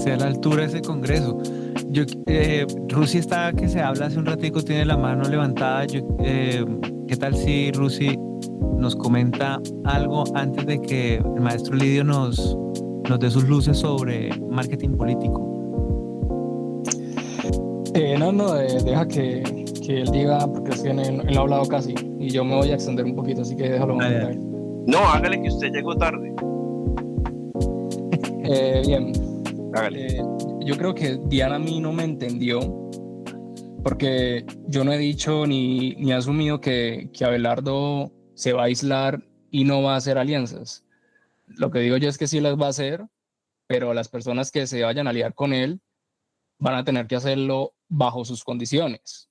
esté a la altura de ese Congreso. Rusi está que se habla hace un ratico, tiene la mano levantada. ¿Qué tal si Rusi nos comenta algo antes de que el maestro Lidio nos dé sus luces sobre marketing político? Deja que él diga, porque es que él no ha hablado casi y yo me voy a extender un poquito, así que déjalo más para él. No, hágale que usted llegó tarde. Bien, Hágale. yo creo que Diana a mí no me entendió porque yo no he dicho ni he asumido que Abelardo se va a aislar y no va a hacer alianzas. Lo que digo yo es que sí las va a hacer, pero las personas que se vayan a aliar con él van a tener que hacerlo bajo sus condiciones.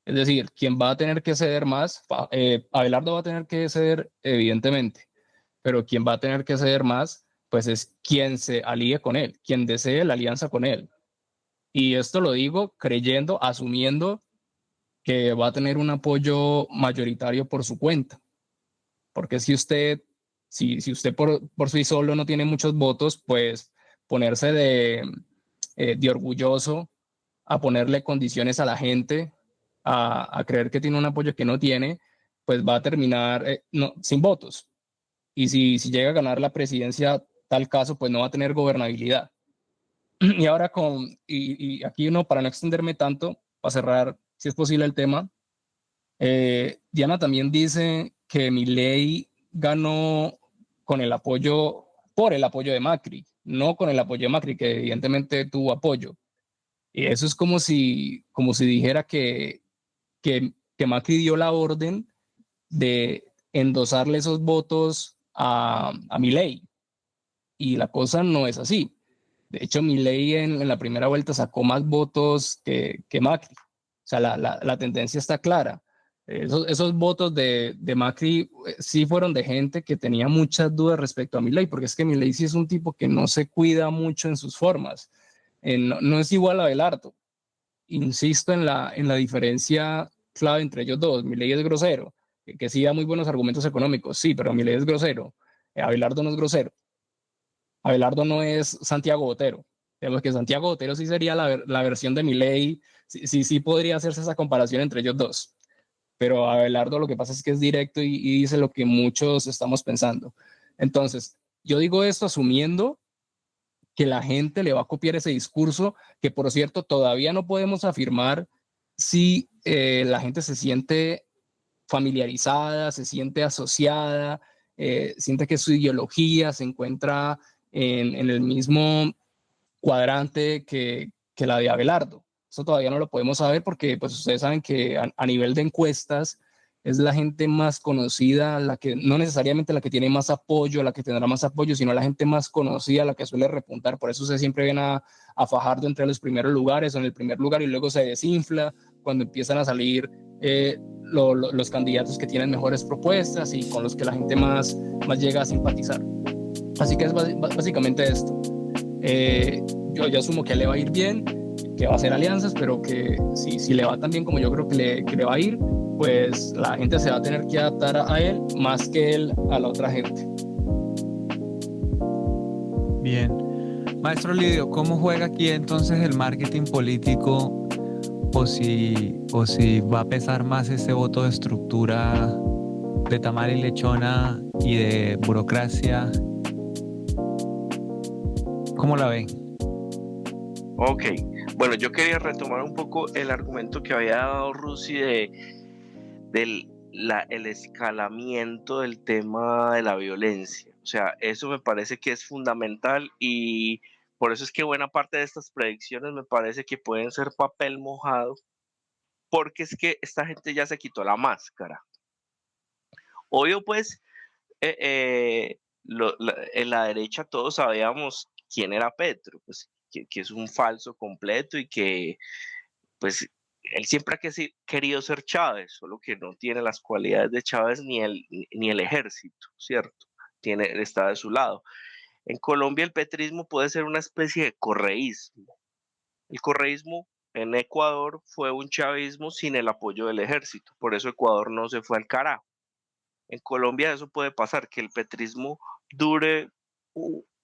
Es decir, quien va a tener que ceder más, Abelardo va a tener que ceder evidentemente, pero quien va a tener que ceder más, pues es quien se alíe con él, quien desee la alianza con él. Y esto lo digo creyendo, asumiendo que va a tener un apoyo mayoritario por su cuenta. Porque si usted por sí solo no tiene muchos votos, pues ponerse de orgulloso a ponerle condiciones a la gente, a creer que tiene un apoyo que no tiene, pues va a terminar sin votos. Y si llega a ganar la presidencia, tal caso, pues no va a tener gobernabilidad. Y ahora y aquí uno, para no extenderme tanto, para cerrar, si es posible el tema, Diana también dice que Milei ganó con el apoyo, por el apoyo de Macri, no con el apoyo de Macri, que evidentemente tuvo apoyo. Y eso es como si dijera que Macri dio la orden de endosarle esos votos a Milei. Y la cosa no es así. De hecho, Milei en la primera vuelta sacó más votos que Macri. O sea, la tendencia está clara. Esos votos de Macri sí fueron de gente que tenía muchas dudas respecto a Milei, porque es que Milei sí es un tipo que no se cuida mucho en sus formas. No es igual a Abelardo. Insisto en la diferencia clave entre ellos dos. Milei es grosero, que sí da muy buenos argumentos económicos, sí, pero Milei es grosero. Abelardo no es grosero. Abelardo no es Santiago Botero. Digamos que Santiago Botero sí sería la versión de Milei, sí podría hacerse esa comparación entre ellos dos. Pero Abelardo lo que pasa es que es directo y dice lo que muchos estamos pensando. Entonces, yo digo esto asumiendo que la gente le va a copiar ese discurso, que por cierto todavía no podemos afirmar si la gente se siente familiarizada, se siente asociada, siente que su ideología se encuentra en el mismo cuadrante que la de Abelardo. Eso todavía no lo podemos saber porque pues ustedes saben que a nivel de encuestas es la gente más conocida, la que no necesariamente la que tiene más apoyo, la que tendrá más apoyo, sino la gente más conocida, la que suele repuntar. Por eso se siempre ven a Fajardo entre los primeros lugares o en el primer lugar y luego se desinfla cuando empiezan a salir los candidatos que tienen mejores propuestas y con los que la gente más llega a simpatizar. Así que es básicamente esto. Yo asumo que le va a ir bien, que va a hacer alianzas, pero que si le va tan bien como yo creo que le va a ir, pues la gente se va a tener que adaptar a él más que él a la otra gente. Bien. Maestro Lidio, ¿cómo juega aquí entonces el marketing político o si va a pesar más este voto de estructura de Tamara y Lechona y de burocracia? ¿Cómo la ven? Ok, bueno, yo quería retomar un poco el argumento que había dado Rusi el escalamiento del tema de la violencia. O sea, eso me parece que es fundamental y por eso es que buena parte de estas predicciones me parece que pueden ser papel mojado, porque es que esta gente ya se quitó la máscara. Obvio, pues, en la derecha todos sabíamos quién era Petro, pues, que es un falso completo y que, pues, él siempre ha querido ser Chávez, solo que no tiene las cualidades de Chávez ni el ejército, ¿cierto? Está de su lado. En Colombia el petrismo puede ser una especie de correísmo. El correísmo en Ecuador fue un chavismo sin el apoyo del ejército, por eso Ecuador no se fue al carajo. En Colombia eso puede pasar, que el petrismo dure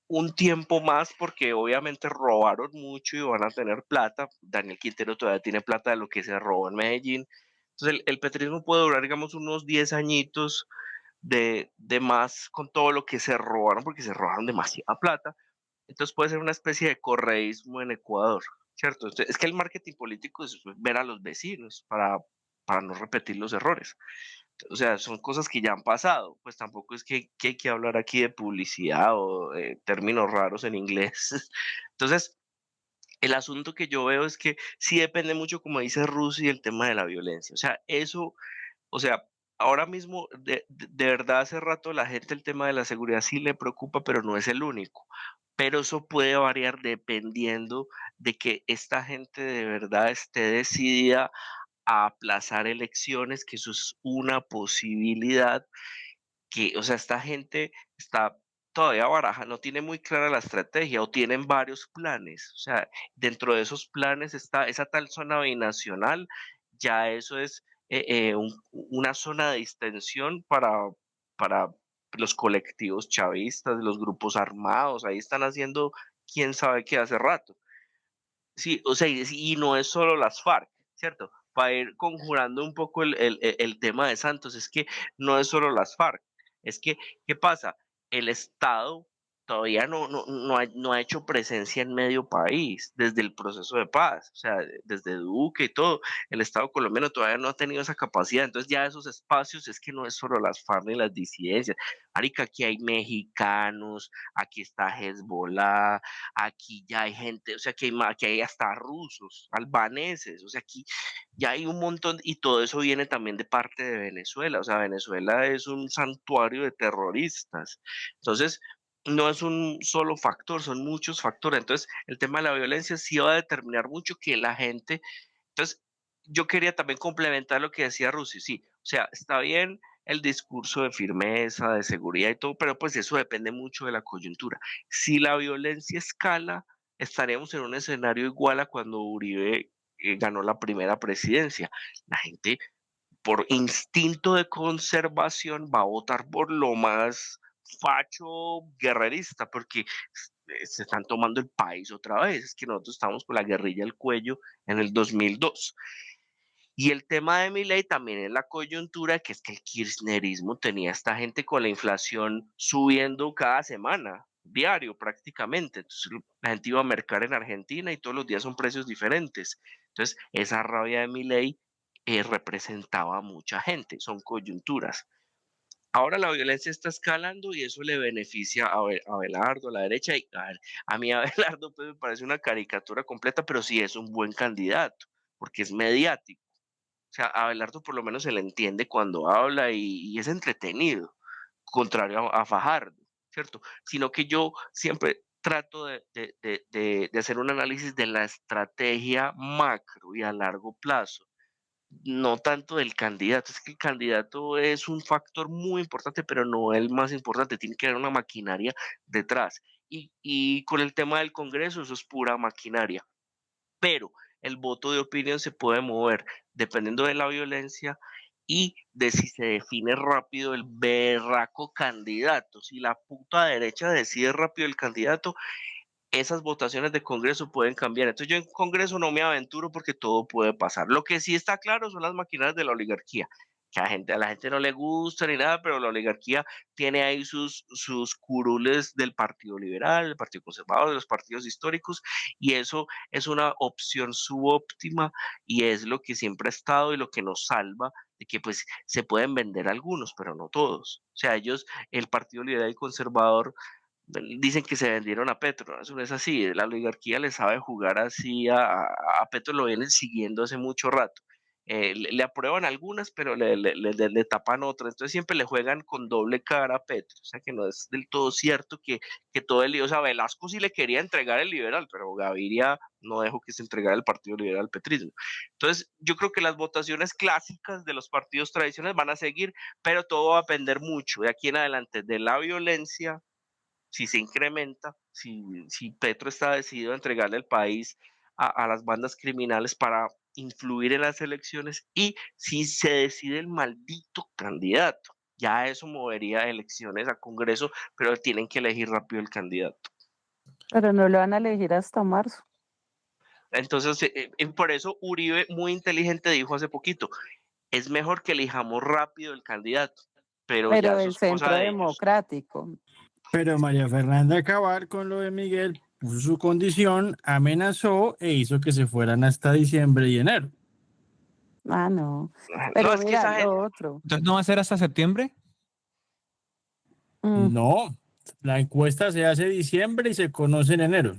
un tiempo más porque obviamente robaron mucho y van a tener plata. Daniel Quintero todavía tiene plata de lo que se robó en Medellín. Entonces el petrismo puede durar, digamos, unos 10 añitos de más con todo lo que se robaron, porque se robaron demasiada plata. Entonces puede ser una especie de correísmo en Ecuador, ¿cierto? Entonces, es que el marketing político es ver a los vecinos para no repetir los errores. O sea, son cosas que ya han pasado, pues tampoco es que hay que hablar aquí de publicidad o términos raros en inglés. Entonces, el asunto que yo veo es que sí depende mucho, como dice Rusi, el tema de la violencia. O sea, eso, o sea, ahora mismo, de verdad, hace rato la gente el tema de la seguridad sí le preocupa, pero no es el único. Pero eso puede variar dependiendo de que esta gente de verdad esté decidida a aplazar elecciones, que eso es una posibilidad que, o sea, esta gente está todavía baraja, no tiene muy clara la estrategia o tienen varios planes. O sea, dentro de esos planes está esa tal zona binacional, ya eso es una zona de distensión para los colectivos chavistas, los grupos armados, ahí están haciendo quién sabe qué hace rato. Sí, o sea, y no es solo las FARC, ¿cierto? Para ir conjurando un poco el tema de Santos, es que no es solo las FARC, es que, ¿qué pasa? El Estado todavía no ha hecho presencia en medio país desde el proceso de paz, o sea, desde Duque y todo, el Estado colombiano todavía no ha tenido esa capacidad, entonces ya esos espacios es que no es solo las FARC ni las disidencias, marica, aquí hay mexicanos, aquí está Hezbollah, aquí ya hay gente, o sea, que hay hasta rusos, albaneses, o sea, aquí ya hay un montón, y todo eso viene también de parte de Venezuela, o sea, Venezuela es un santuario de terroristas. Entonces, no es un solo factor, son muchos factores. Entonces, el tema de la violencia sí va a determinar mucho que la gente, entonces, yo quería también complementar lo que decía Rusi, sí, o sea, está bien el discurso de firmeza, de seguridad y todo, pero pues eso depende mucho de la coyuntura. Si la violencia escala, estaremos en un escenario igual a cuando Uribe ganó la primera presidencia. La gente, por instinto de conservación, va a votar por lo más facho guerrerista, porque se están tomando el país otra vez. Es que nosotros estamos con la guerrilla al cuello en el 2002. Y el tema de Milei también es la coyuntura, que es que el kirchnerismo tenía a esta gente con la inflación subiendo cada semana, diario prácticamente. Entonces la gente iba a mercar en Argentina y todos los días son precios diferentes. Entonces esa rabia de Milei representaba a mucha gente, son coyunturas. Ahora la violencia está escalando y eso le beneficia a Abelardo, a la derecha. Y a mí Abelardo pues, me parece una caricatura completa, pero sí es un buen candidato, porque es mediático. O sea, a Abelardo por lo menos se le entiende cuando habla y es entretenido, contrario a Fajardo, ¿cierto? Sino que yo siempre trato de hacer un análisis de la estrategia macro y a largo plazo, no tanto del candidato. Es que el candidato es un factor muy importante, pero no el más importante. Tiene que haber una maquinaria detrás. Y con el tema del Congreso, eso es pura maquinaria, pero el voto de opinión se puede mover dependiendo de la violencia y de si se define rápido el berraco candidato. Si la puta derecha decide rápido el candidato, esas votaciones de Congreso pueden cambiar. Entonces yo en Congreso no me aventuro porque todo puede pasar. Lo que sí está claro son las maquinarias de la oligarquía, que a la gente no le gusta ni nada, pero la oligarquía tiene ahí sus curules del Partido Liberal, del Partido Conservador, de los partidos históricos, y eso es una opción subóptima y es lo que siempre ha estado y lo que nos salva de que pues se pueden vender algunos, pero no todos. O sea, ellos, el Partido Liberal y Conservador, dicen que se vendieron a Petro, ¿no? Eso no es así, la oligarquía le sabe jugar así, a Petro lo vienen siguiendo hace mucho rato. Le aprueban algunas, pero le tapan otras, entonces siempre le juegan con doble cara a Petro, o sea que no es del todo cierto que todo el lío, o sea, Velasco sí le quería entregar el liberal, pero Gaviria no dejó que se entregara el Partido Liberal al petrismo. Entonces, yo creo que las votaciones clásicas de los partidos tradicionales van a seguir, pero todo va a depender mucho de aquí en adelante de la violencia, si se incrementa, si Petro está decidido a entregarle el país a las bandas criminales para influir en las elecciones y si se decide el maldito candidato. Ya eso movería elecciones a Congreso, pero tienen que elegir rápido el candidato. Pero no lo van a elegir hasta marzo. Entonces, por eso Uribe, muy inteligente, dijo hace poquito, es mejor que elijamos rápido el candidato, pero ya Pero eso del es cosa Centro de ellos. Democrático. Pero María Fernanda Cabal con lo de Miguel puso su condición, amenazó e hizo que se fueran hasta diciembre y enero. Ah, no. No, Pero es que mira, esa gente, lo otro. Entonces no va a ser hasta septiembre. Mm, No, la encuesta se hace diciembre y se conoce en enero.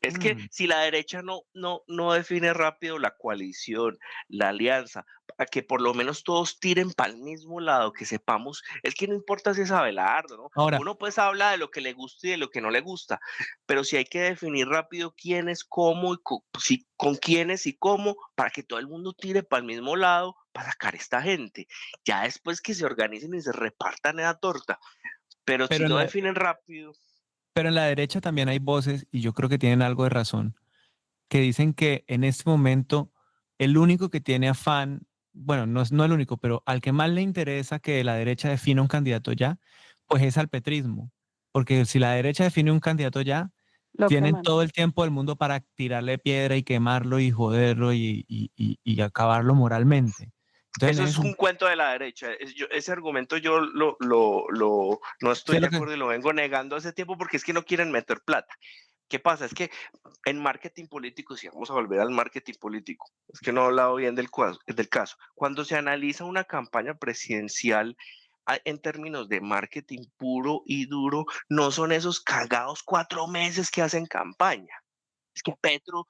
es que Mm. si la derecha no define rápido la coalición, la alianza, para que por lo menos todos tiren para el mismo lado, que sepamos, es que no importa si es Abelardo, ¿no? Ahora, Uno pues habla de lo que le gusta y de lo que no le gusta, pero si hay que definir rápido quiénes, cómo y con quiénes y cómo, para que todo el mundo tire para el mismo lado, para sacar a esta gente. Ya después que se organicen y se repartan esa torta, pero si pero en no la, definen rápido, pero en la derecha también hay voces, y yo creo que tienen algo de razón, que dicen que en este momento el único que tiene afán, bueno, no el único, pero al que más le interesa que la derecha defina un candidato ya, pues es al petrismo. Porque si la derecha define un candidato ya, lo tienen queman. todo el tiempo del mundo para tirarle piedra y quemarlo y joderlo y acabarlo moralmente. Entonces, eso en es ese un cuento de la derecha. Ese argumento yo no sí, estoy de acuerdo y lo vengo negando hace tiempo porque es que no quieren meter plata. ¿Qué pasa? Es que en marketing político, si vamos a volver al marketing político, es que no he hablado bien del caso. Cuando se analiza una campaña presidencial en términos de marketing puro y duro, no son esos cagados 4 meses que hacen campaña. Es que Petro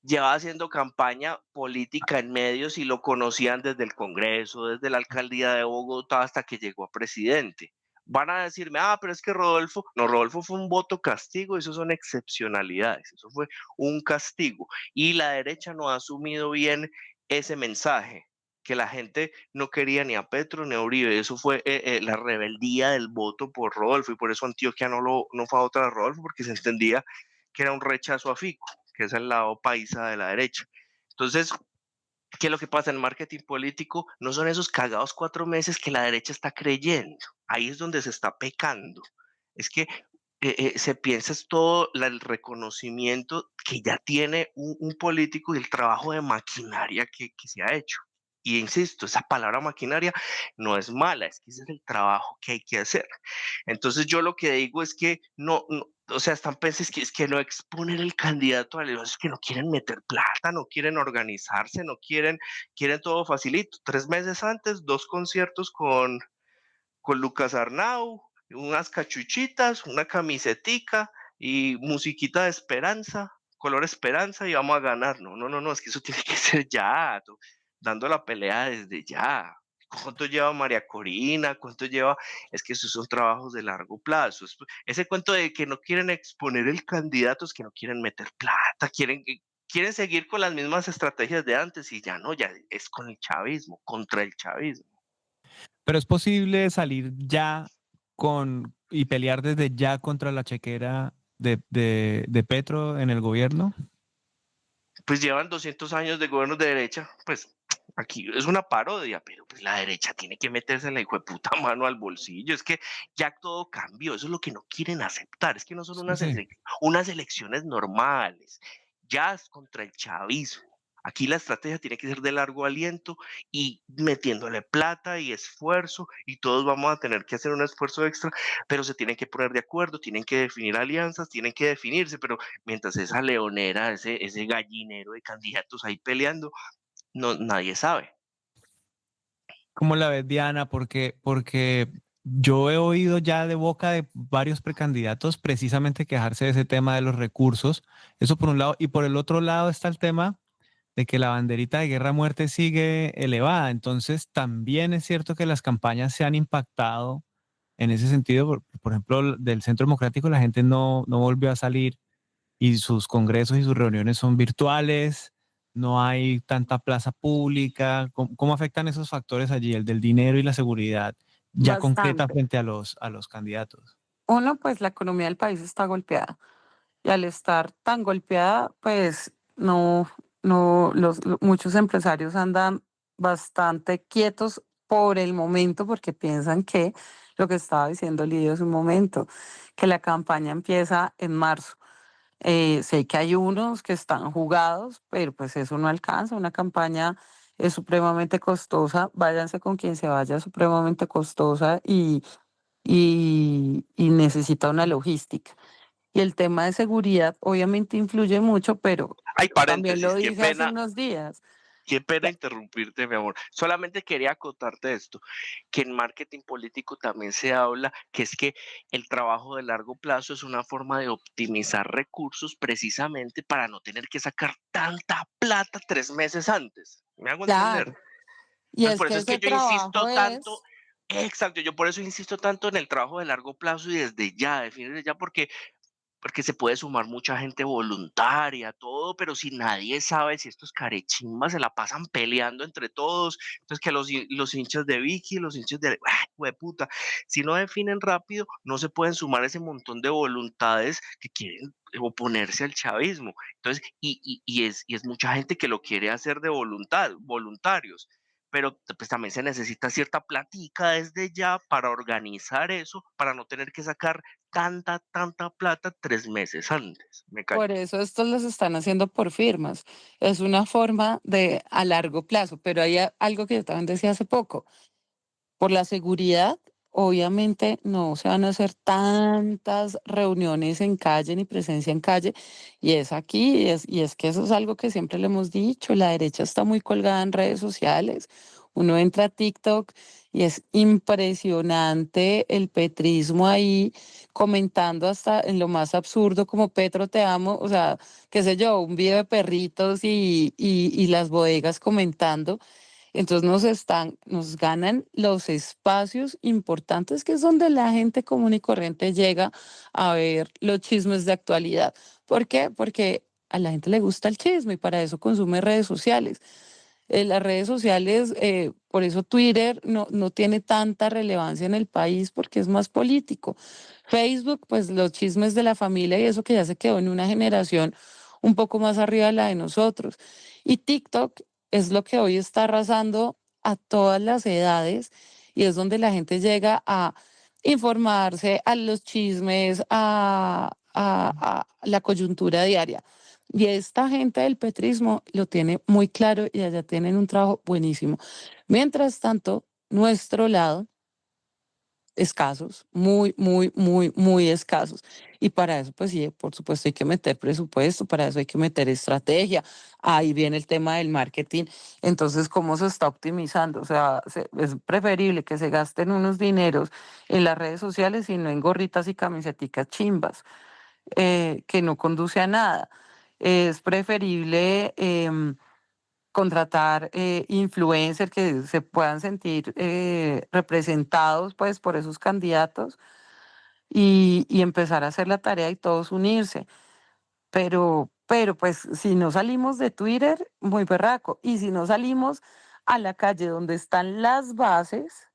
llevaba haciendo campaña política en medios y lo conocían desde el Congreso, desde la alcaldía de Bogotá hasta que llegó a presidente. Van a decirme, pero es que Rodolfo fue un voto castigo, eso son excepcionalidades, eso fue un castigo. Y la derecha no ha asumido bien ese mensaje, que la gente no quería ni a Petro ni a Uribe, eso fue la rebeldía del voto por Rodolfo, y por eso Antioquia no fue a votar a Rodolfo, porque se entendía que era un rechazo a Fico, que es el lado paisa de la derecha. Entonces, ¿qué es lo que pasa en marketing político? No son esos cagados 4 meses que la derecha está creyendo. Ahí es donde se está pecando. Es que se piensa es todo el reconocimiento que ya tiene un político y el trabajo de maquinaria que se ha hecho. Y insisto, esa palabra maquinaria no es mala, es que ese es el trabajo que hay que hacer. Entonces yo lo que digo es que o sea, están pensando es que no exponer el candidato a la elección, es que no quieren meter plata, no quieren organizarse, quieren todo facilito. 3 meses antes, 2 conciertos con Lucas Arnau, unas cachuchitas, una camisetica y musiquita de esperanza, color esperanza y vamos a ganar. No, es que eso tiene que ser ya, dando la pelea desde ya. ¿Cuánto lleva María Corina? ¿Cuánto lleva? Es que esos son trabajos de largo plazo. Ese cuento de que no quieren exponer el candidato es que no quieren meter plata, quieren seguir con las mismas estrategias de antes y ya no, ya es con el chavismo, contra el chavismo. pero es posible salir ya y pelear desde ya contra la chequera de Petro en el gobierno. Pues llevan 200 años de gobiernos de derecha, pues aquí es una parodia, pero pues la derecha tiene que meterse la hijo de puta mano al bolsillo, es que ya todo cambió, eso es lo que no quieren aceptar, es que no son Sí, sí. unas elecciones normales, ya es contra el chavismo. Aquí la estrategia tiene que ser de largo aliento y metiéndole plata y esfuerzo y todos vamos a tener que hacer un esfuerzo extra, pero se tienen que poner de acuerdo, tienen que definir alianzas, tienen que definirse, pero mientras esa leonera, ese gallinero de candidatos ahí peleando, no, nadie sabe. ¿Cómo la ves, Diana? Porque yo he oído ya de boca de varios precandidatos precisamente quejarse de ese tema de los recursos. Eso por un lado. Y por el otro lado está el tema de que la banderita de guerra a muerte sigue elevada. Entonces, también es cierto que las campañas se han impactado en ese sentido. Por ejemplo, del Centro Democrático la gente no volvió a salir y sus congresos y sus reuniones son virtuales, no hay tanta plaza pública. ¿Cómo afectan esos factores allí, el del dinero y la seguridad ya concreta Bastante. frente a los candidatos? Uno, pues la economía del país está golpeada. Y al estar tan golpeada, pues muchos empresarios andan bastante quietos por el momento porque piensan que lo que estaba diciendo Lidio hace un momento, que la campaña empieza en marzo. Sé que hay unos que están jugados, pero pues eso no alcanza. Una campaña es supremamente costosa. Váyanse con quien se vaya, supremamente costosa y necesita una logística. Y el tema de seguridad obviamente influye mucho, pero Hay también lo paréntesis, dije hace unos días. qué pena interrumpirte, mi amor. Solamente quería acotarte esto, que en marketing político también se habla que es que el trabajo de largo plazo es una forma de optimizar recursos precisamente para no tener que sacar tanta plata 3 meses antes. ¿Me hago entender? Claro. Y Entonces, es por que eso es que ese yo insisto trabajo tanto, es, exacto, yo por eso insisto tanto en el trabajo de largo plazo y desde ya, definir desde ya, porque se puede sumar mucha gente voluntaria, todo, pero si nadie sabe si estos carechimbas se la pasan peleando entre todos, entonces que los hinchas de Vicky, los hinchas de, puta, si no definen rápido, no se pueden sumar ese montón de voluntades que quieren oponerse al chavismo. Entonces, y es mucha gente que lo quiere hacer de voluntad, voluntarios, pero pues también se necesita cierta platica desde ya para organizar eso, para no tener que sacar tanta plata 3 meses antes. Me callo. por eso estos los están haciendo por firmas. Es una forma de a largo plazo, pero hay algo que yo también decía hace poco. Por la seguridad, obviamente no se van a hacer tantas reuniones en calle ni presencia en calle. Y es aquí, y es que eso es algo que siempre le hemos dicho. La derecha está muy colgada en redes sociales. Uno entra a TikTok y es impresionante el petrismo ahí comentando hasta en lo más absurdo como Petro te amo, o sea, qué sé yo, un video de perritos y las bodegas comentando. Entonces nos ganan los espacios importantes que es donde la gente común y corriente llega a ver los chismes de actualidad. ¿Por qué? Porque a la gente le gusta el chisme y para eso consume redes sociales. Las redes sociales, por eso Twitter no tiene tanta relevancia en el país porque es más político. Facebook, pues los chismes de la familia y eso que ya se quedó en una generación un poco más arriba de la de nosotros. Y TikTok es lo que hoy está arrasando a todas las edades y es donde la gente llega a informarse, a los chismes, a la coyuntura diaria. Y esta gente del petrismo lo tiene muy claro y allá tienen un trabajo buenísimo. Mientras tanto, nuestro lado, escasos, muy escasos. Y para eso, pues sí, por supuesto, hay que meter presupuesto, para eso hay que meter estrategia. Ahí viene el tema del marketing. Entonces, ¿cómo se está optimizando? O sea, es preferible que se gasten unos dineros en las redes sociales y no en gorritas y camiseticas chimbas, que no conduce a nada. Es preferible contratar influencers que se puedan sentir representados pues por esos candidatos y empezar a hacer la tarea y todos unirse. Pero pues si no salimos de Twitter, muy berraco. Y si no salimos a la calle donde están las bases,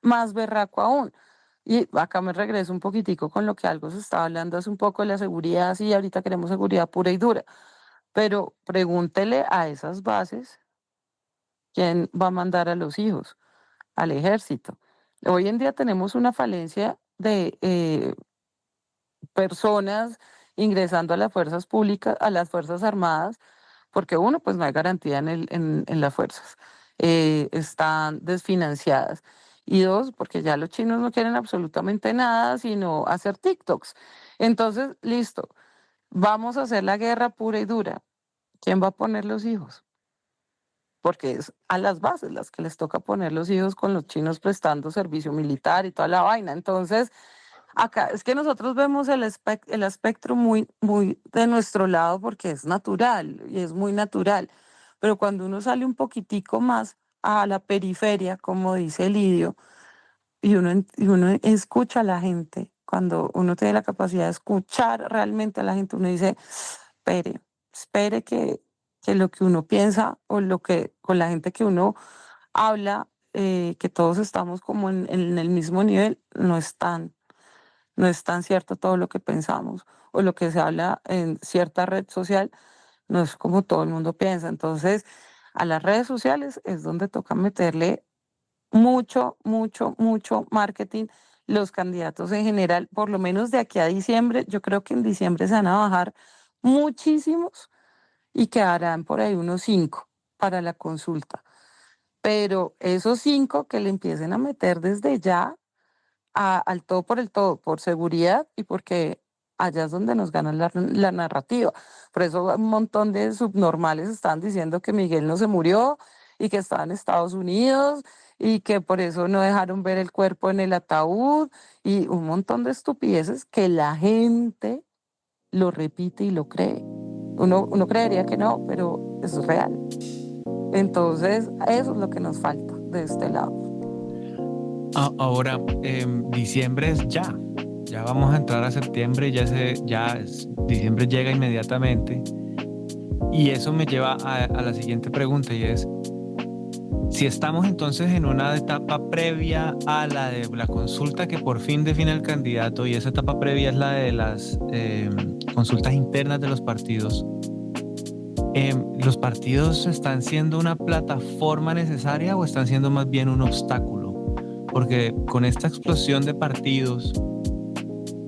más berraco aún. Y acá me regreso un poquitico con lo que algo se estaba hablando hace un poco de la seguridad, sí, ahorita queremos seguridad pura y dura, pero pregúntele a esas bases quién va a mandar a los hijos, al ejército. Hoy en día tenemos una falencia de personas ingresando a las fuerzas públicas, a las fuerzas armadas, porque uno, pues no hay garantía en las fuerzas, están desfinanciadas. Y dos, porque ya los chinos no quieren absolutamente nada, sino hacer TikToks. Entonces, listo, vamos a hacer la guerra pura y dura. ¿Quién va a poner los hijos? Porque es a las bases las que les toca poner los hijos con los chinos prestando servicio militar y toda la vaina. Entonces, acá es que nosotros vemos el espectro muy de nuestro lado porque es natural y es muy natural. Pero cuando uno sale un poquitico más a la periferia, como dice Lidio, y uno escucha a la gente, cuando uno tiene la capacidad de escuchar realmente a la gente, uno dice, espere que lo que uno piensa o lo que con la gente que uno habla, que todos estamos como en el mismo nivel, no es tan cierto todo lo que pensamos o lo que se habla en cierta red social, no es como todo el mundo piensa. Entonces, a las redes sociales es donde toca meterle mucho marketing. los candidatos en general, por lo menos de aquí a diciembre, yo creo que en diciembre se van a bajar muchísimos y quedarán por ahí unos 5 para la consulta. Pero esos 5 que le empiecen a meter desde ya al todo por el todo, por seguridad y porque allá es donde nos gana la narrativa. Por eso un montón de subnormales están diciendo que Miguel no se murió y que estaba en Estados Unidos y que por eso no dejaron ver el cuerpo en el ataúd y un montón de estupideces que la gente lo repite y lo cree. Uno creería que no, pero es real. Entonces, eso es lo que nos falta de este lado. Ahora, diciembre es ya. Ya vamos a entrar a septiembre, diciembre llega inmediatamente. Y eso me lleva a la siguiente pregunta, y es, si estamos entonces en una etapa previa a la de la consulta que por fin define el candidato, y esa etapa previa es la de las consultas internas de los partidos, ¿los partidos están siendo una plataforma necesaria o están siendo más bien un obstáculo? Porque con esta explosión de partidos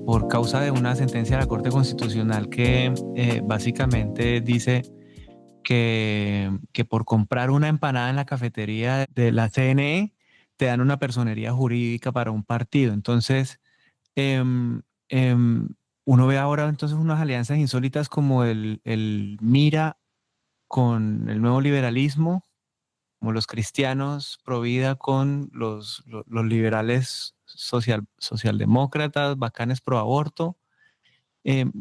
por causa de una sentencia de la Corte Constitucional que básicamente dice que por comprar una empanada en la cafetería de la CNE te dan una personería jurídica para un partido. Entonces, uno ve ahora entonces unas alianzas insólitas como el Mira con el nuevo liberalismo, como los cristianos pro vida con los liberales socialdemócratas, bacanes pro aborto. ¿Qué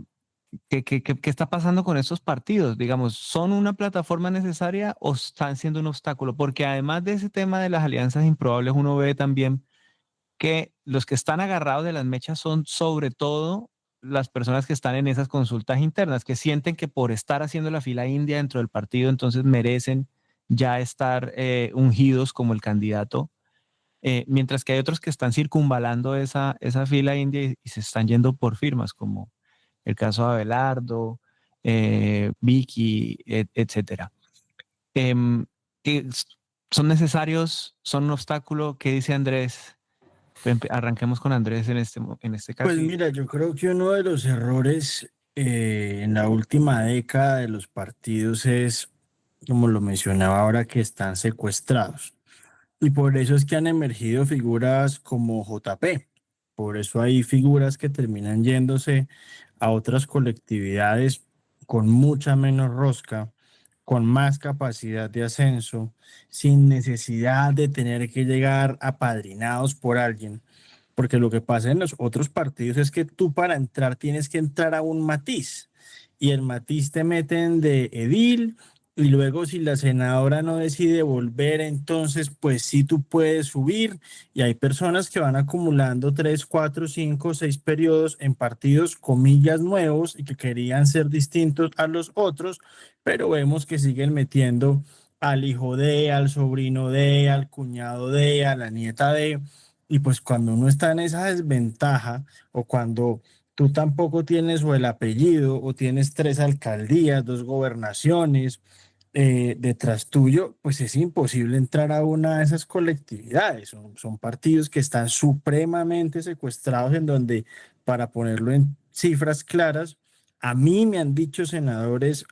está pasando con estos partidos? Digamos, ¿son una plataforma necesaria o están siendo un obstáculo? Porque además de ese tema de las alianzas improbables, uno ve también que los que están agarrados de las mechas son sobre todo las personas que están en esas consultas internas, que sienten que por estar haciendo la fila india dentro del partido, entonces merecen ya estar ungidos como el candidato, mientras que hay otros que están circunvalando esa fila india y se están yendo por firmas, como el caso de Abelardo, Vicky, etcétera. ¿Son necesarios? ¿Son un obstáculo? ¿Qué dice Andrés? Arranquemos con Andrés en este caso. Pues mira, yo creo que uno de los errores en la última década de los partidos es, como lo mencionaba ahora, que están secuestrados. Y por eso es que han emergido figuras como JP. Por eso hay figuras que terminan yéndose a otras colectividades con mucha menos rosca, con más capacidad de ascenso, sin necesidad de tener que llegar apadrinados por alguien. Porque lo que pasa en los otros partidos es que tú para entrar tienes que entrar a un matiz y el matiz te meten de edil y luego si la senadora no decide volver, entonces pues sí tú puedes subir y hay personas que van acumulando 3, 4, 5, 6 periodos en partidos comillas nuevos y que querían ser distintos a los otros, pero vemos que siguen metiendo al hijo de, al sobrino de, al cuñado de, a la nieta de. Y pues cuando uno está en esa desventaja o cuando tú tampoco tienes o el apellido o tienes 3 alcaldías, 2 gobernaciones detrás tuyo, pues es imposible entrar a una de esas colectividades. Son partidos que están supremamente secuestrados en donde, para ponerlo en cifras claras, a mí me han dicho senadores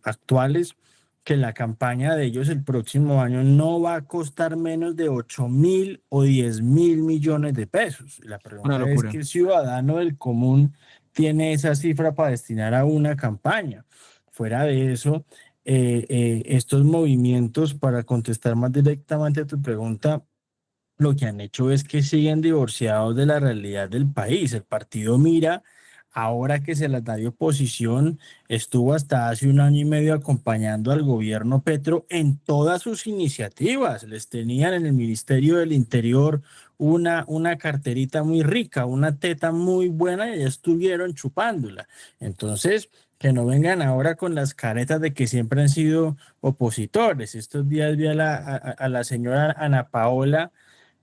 actuales que la campaña de ellos el próximo año no va a costar menos de 8.000 o 10.000 millones de pesos. La Una pregunta es locura. que el ciudadano del común tiene esa cifra para destinar a una campaña. Fuera de eso, estos movimientos, para contestar más directamente a tu pregunta, lo que han hecho es que siguen divorciados de la realidad del país. El partido Mira, ahora que se las da de oposición, estuvo hasta hace 1 año y medio acompañando al gobierno Petro en todas sus iniciativas. Les tenían en el Ministerio del Interior una carterita muy rica, una teta muy buena y ya estuvieron chupándola. Entonces, que no vengan ahora con las caretas de que siempre han sido opositores. Estos días vi a la señora Ana Paola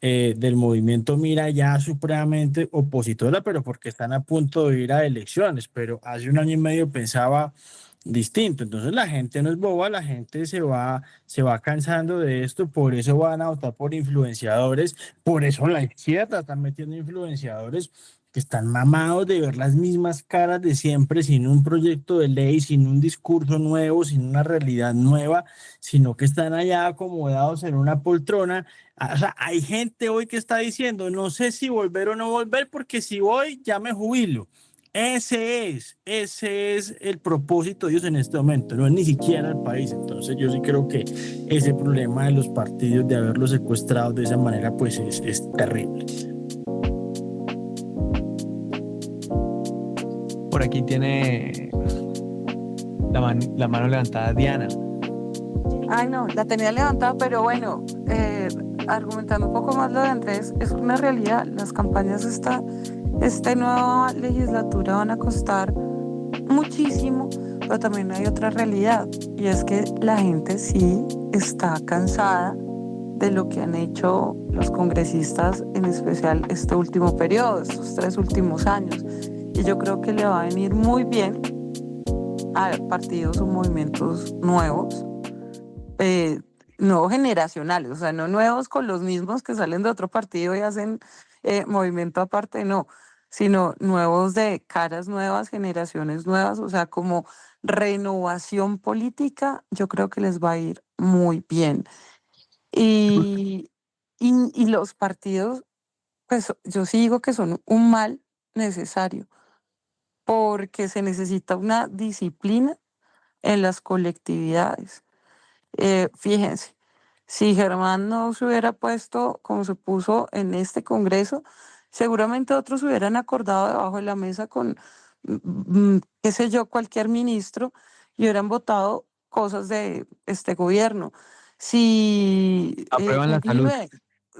del movimiento Mira ya supremamente opositora, pero porque están a punto de ir a elecciones. Pero hace 1 año y medio pensaba distinto. Entonces la gente no es boba, la gente se va cansando de esto, por eso van a votar por influenciadores, por eso la izquierda están metiendo influenciadores que están mamados de ver las mismas caras de siempre, sin un proyecto de ley, sin un discurso nuevo, sin una realidad nueva, sino que están allá acomodados en una poltrona. O sea, hay gente hoy que está diciendo, no sé si volver o no volver, porque si voy ya me jubilo. Ese es el propósito de ellos en este momento, no es ni siquiera el país. Entonces yo sí creo que ese problema de los partidos, de haberlos secuestrado de esa manera, pues es terrible. Por aquí tiene la mano levantada Diana. Ay, no, la tenía levantada, pero bueno, argumentando un poco más lo de Andrés, es una realidad. Las campañas esta nueva legislatura van a costar muchísimo, pero también hay otra realidad, y es que la gente sí está cansada de lo que han hecho los congresistas, en especial este último periodo, estos 3 últimos años. Y yo creo que le va a venir muy bien a partidos o movimientos nuevos, no generacionales, o sea, no nuevos con los mismos que salen de otro partido y hacen movimiento aparte, no, sino nuevos de caras nuevas, generaciones nuevas, o sea, como renovación política, yo creo que les va a ir muy bien. Y, y los partidos, pues yo sí digo que son un mal necesario, porque se necesita una disciplina en las colectividades. Fíjense, si Germán no se hubiera puesto como se puso en este Congreso, seguramente otros hubieran acordado debajo de la mesa con, qué sé yo, cualquier ministro y hubieran votado cosas de este gobierno. Si Aprueban la salud.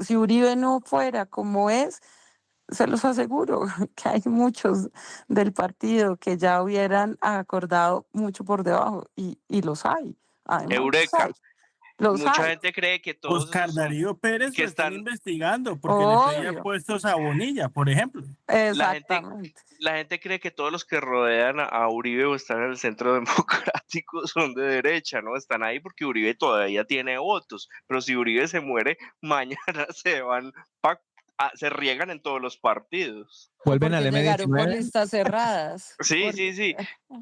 Si Uribe no fuera como es, se los aseguro que hay muchos del partido que ya hubieran acordado mucho por debajo y los hay, además los Eureka. hay, los Mucha hay, gente cree que todos Oscar esos son Darío Pérez que lo están están, investigando porque le pedía obvio, puestos a Bonilla, por ejemplo. la gente, exactamente. la gente cree que todos los que rodean a Uribe o están en el centro democrático son de derecha, ¿no? Están ahí porque Uribe todavía tiene votos, pero si Uribe se muere, mañana se van, se riegan en todos los partidos. Vuelven al Porque llegaron por M19. listas cerradas. Sí, sí, sí.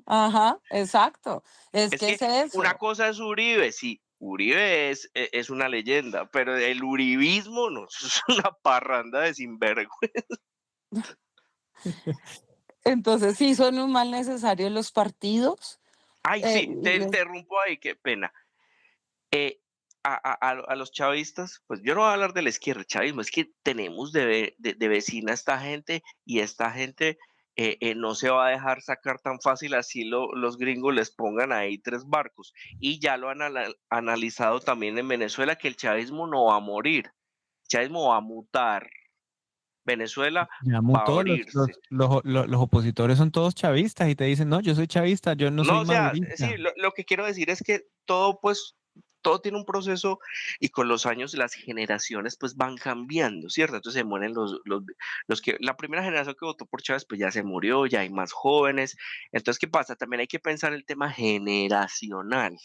Ajá, exacto. Es Es que que es una eso. cosa es Uribe, sí, Uribe es una leyenda, pero el uribismo no, eso es una parranda de sinvergüenza. Entonces sí son un mal necesario los partidos. Ay, sí, Y te interrumpo ahí, qué pena. Eh, a los chavistas, pues yo no voy a hablar de la izquierda, el chavismo, es que tenemos de vecina a esta gente y esta gente no se va a dejar sacar tan fácil así los gringos les pongan ahí 3 barcos. Y ya lo han analizado también en Venezuela que el chavismo no va a morir, el chavismo va a mutar, Venezuela Ya va a mutó, abrirse. los opositores son todos chavistas y te dicen, no, yo soy chavista, yo no No, soy o sea, madurista. sí, lo que quiero decir es que todo, pues, todo tiene un proceso y con los años las generaciones, pues, van cambiando, ¿cierto? Entonces se mueren los que, la primera generación que votó por Chávez, pues ya se murió, ya hay más jóvenes. Entonces, ¿qué pasa? También hay que pensar el tema generacional.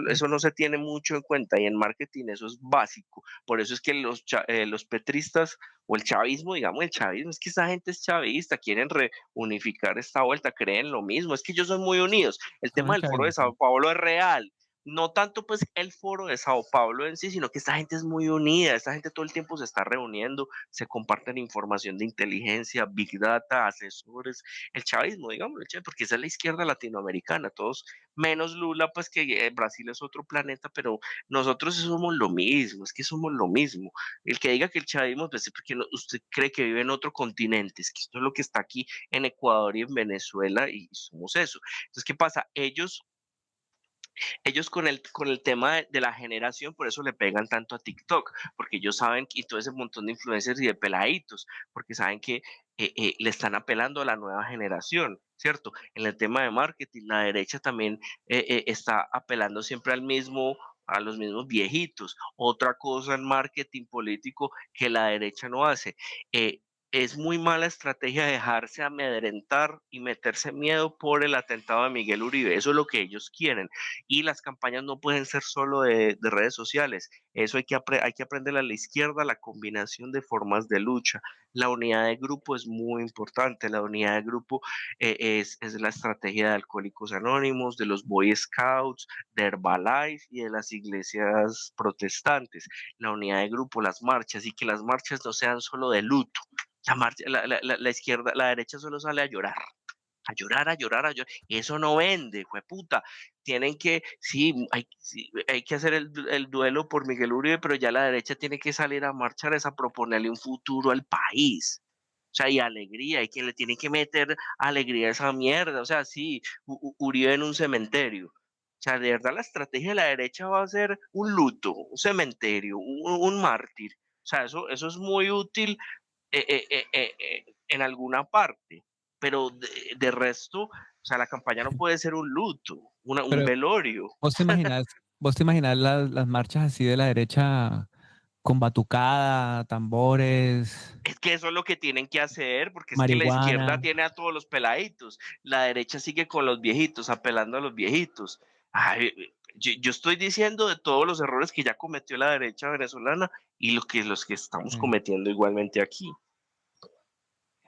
Eso no se tiene mucho en cuenta y en marketing eso es básico. Por eso es que los petristas o el chavismo, digamos, el chavismo, es que esa gente es chavista, quieren reunificar esta vuelta, creen lo mismo, es que ellos son muy unidos. El Son tema el del foro de chavismo. Sao Paulo es real. No tanto pues el foro de Sao Paulo en sí, sino que esta gente es muy unida, esta gente todo el tiempo se está reuniendo, se comparten información de inteligencia, big data, asesores, el chavismo, digamos, porque esa es la izquierda latinoamericana, todos menos Lula, pues que Brasil es otro planeta, pero nosotros somos lo mismo, es que somos lo mismo. El que diga que el chavismo, pues es porque usted cree que vive en otro continente, es que esto es lo que está aquí en Ecuador y en Venezuela y somos eso. Entonces, ¿qué pasa? Ellos con el tema de la generación, por eso le pegan tanto a TikTok, porque ellos saben, y todo ese montón de influencers y de peladitos, porque saben que le están apelando a la nueva generación, ¿cierto? En el tema de marketing, la derecha también está apelando siempre a los mismos viejitos. Otra cosa en marketing político que la derecha no hace, eh, es muy mala estrategia dejarse amedrentar y meterse miedo por el atentado de Miguel Uribe. Eso es lo que ellos quieren. Y las campañas no pueden ser solo de redes sociales. Eso hay que aprender a la izquierda la combinación de formas de lucha. La unidad de grupo es muy importante. La unidad de grupo es la estrategia de Alcohólicos Anónimos, de los Boy Scouts, de Herbalife y de las iglesias protestantes. La unidad de grupo, las marchas, y que las marchas no sean solo de luto. La izquierda, la derecha solo sale a llorar, a llorar, a llorar, a llorar. Y eso no vende, jueputa. Tienen que, sí, hay que hacer el duelo por Miguel Uribe, pero ya la derecha tiene que salir a marchar, es a proponerle un futuro al país. O sea, y alegría, y que le tienen que meter alegría a esa mierda. O sea, sí, Uribe en un cementerio. O sea, de verdad la estrategia de la derecha va a ser un luto, un cementerio, un mártir. O sea, eso es muy útil en alguna parte, pero de resto, o sea, la campaña no puede ser un luto, un Pero velorio. vos te imaginas las marchas así de la derecha con batucada, tambores, Es que eso es lo que tienen que hacer, porque es que la izquierda marihuana? tiene a todos los peladitos, la derecha sigue con los viejitos, apelando a los viejitos. Ay, yo estoy diciendo de todos los errores que ya cometió la derecha venezolana y los que estamos Mm. cometiendo igualmente aquí.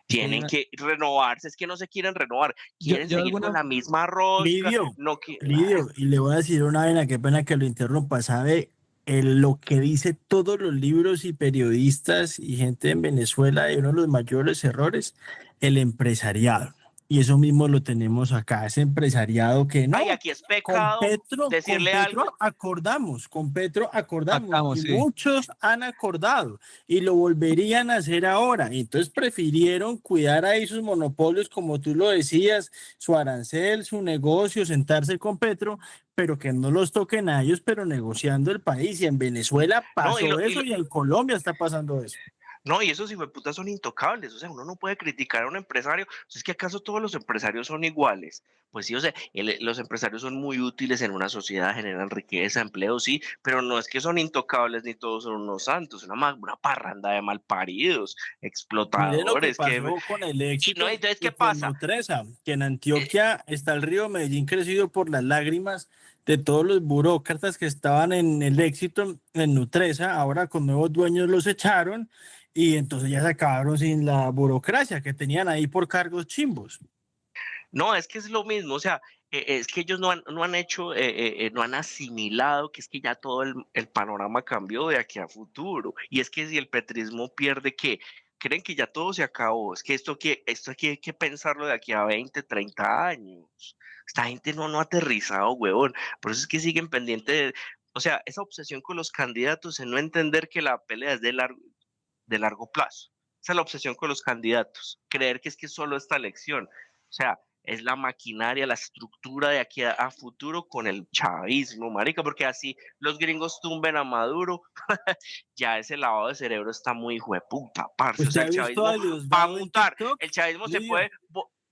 Es que hay Tienen una, que renovarse, es que no se quieren renovar, quieren yo seguir con alguna, la misma rosca, Lidio, no que... Lidio, y le voy a decir una vaina, qué pena que lo interrumpa, ¿sabe? Lo que dice todos los libros y periodistas y gente en Venezuela, y uno de los mayores errores, el empresariado. Y eso mismo lo tenemos acá, ese empresariado que Ay, no, aquí es pecado Con decirle Petro algo. acordamos, acabamos, y sí. muchos han acordado y lo volverían a hacer ahora. Y entonces prefirieron cuidar ahí sus monopolios, como tú lo decías, su arancel, su negocio, sentarse con Petro, pero que no los toquen a ellos, pero negociando el país. Y en Venezuela No, pasó eso y en Colombia está pasando eso. no, y esos hijueputas son intocables, o sea, uno no puede criticar a un empresario, o sea, es que acaso todos los empresarios son iguales. Pues sí, o sea, los empresarios son muy útiles en una sociedad, generan riqueza, empleo, sí, pero no es que son intocables ni todos son unos santos, una parranda de malparidos, Mire lo que explotadores, pasó con el y no, éxito entonces, ¿qué y con pasa? Nutresa, que en Eh, Antioquia está el río Medellín crecido por las lágrimas de todos los burócratas que estaban en el éxito en Nutresa, ahora con nuevos dueños los echaron y entonces ya se acabaron sin la burocracia que tenían ahí por cargos chimbos. No, es que es lo mismo, o sea, es que ellos no han hecho, no han asimilado que es que ya todo el panorama cambió de aquí a futuro. Y es que si el petrismo pierde, ¿qué? Creen que ya todo se acabó. Es que esto aquí hay que pensarlo de aquí a 20, 30 años. Esta gente no ha aterrizado, huevón. Por eso es que siguen pendientes o sea, esa obsesión con los candidatos en no entender que la pelea es de largo plazo. Esa es la obsesión con los candidatos, creer que es que solo esta elección. O sea, es la maquinaria, la estructura de aquí a futuro con el chavismo, marica, porque así los gringos tumben a Maduro, ya ese lavado de cerebro está muy hueputa, parce. O ¿Usted sea, ha el visto chavismo a va a Diosdado en mutar, TikTok, el chavismo Lidio?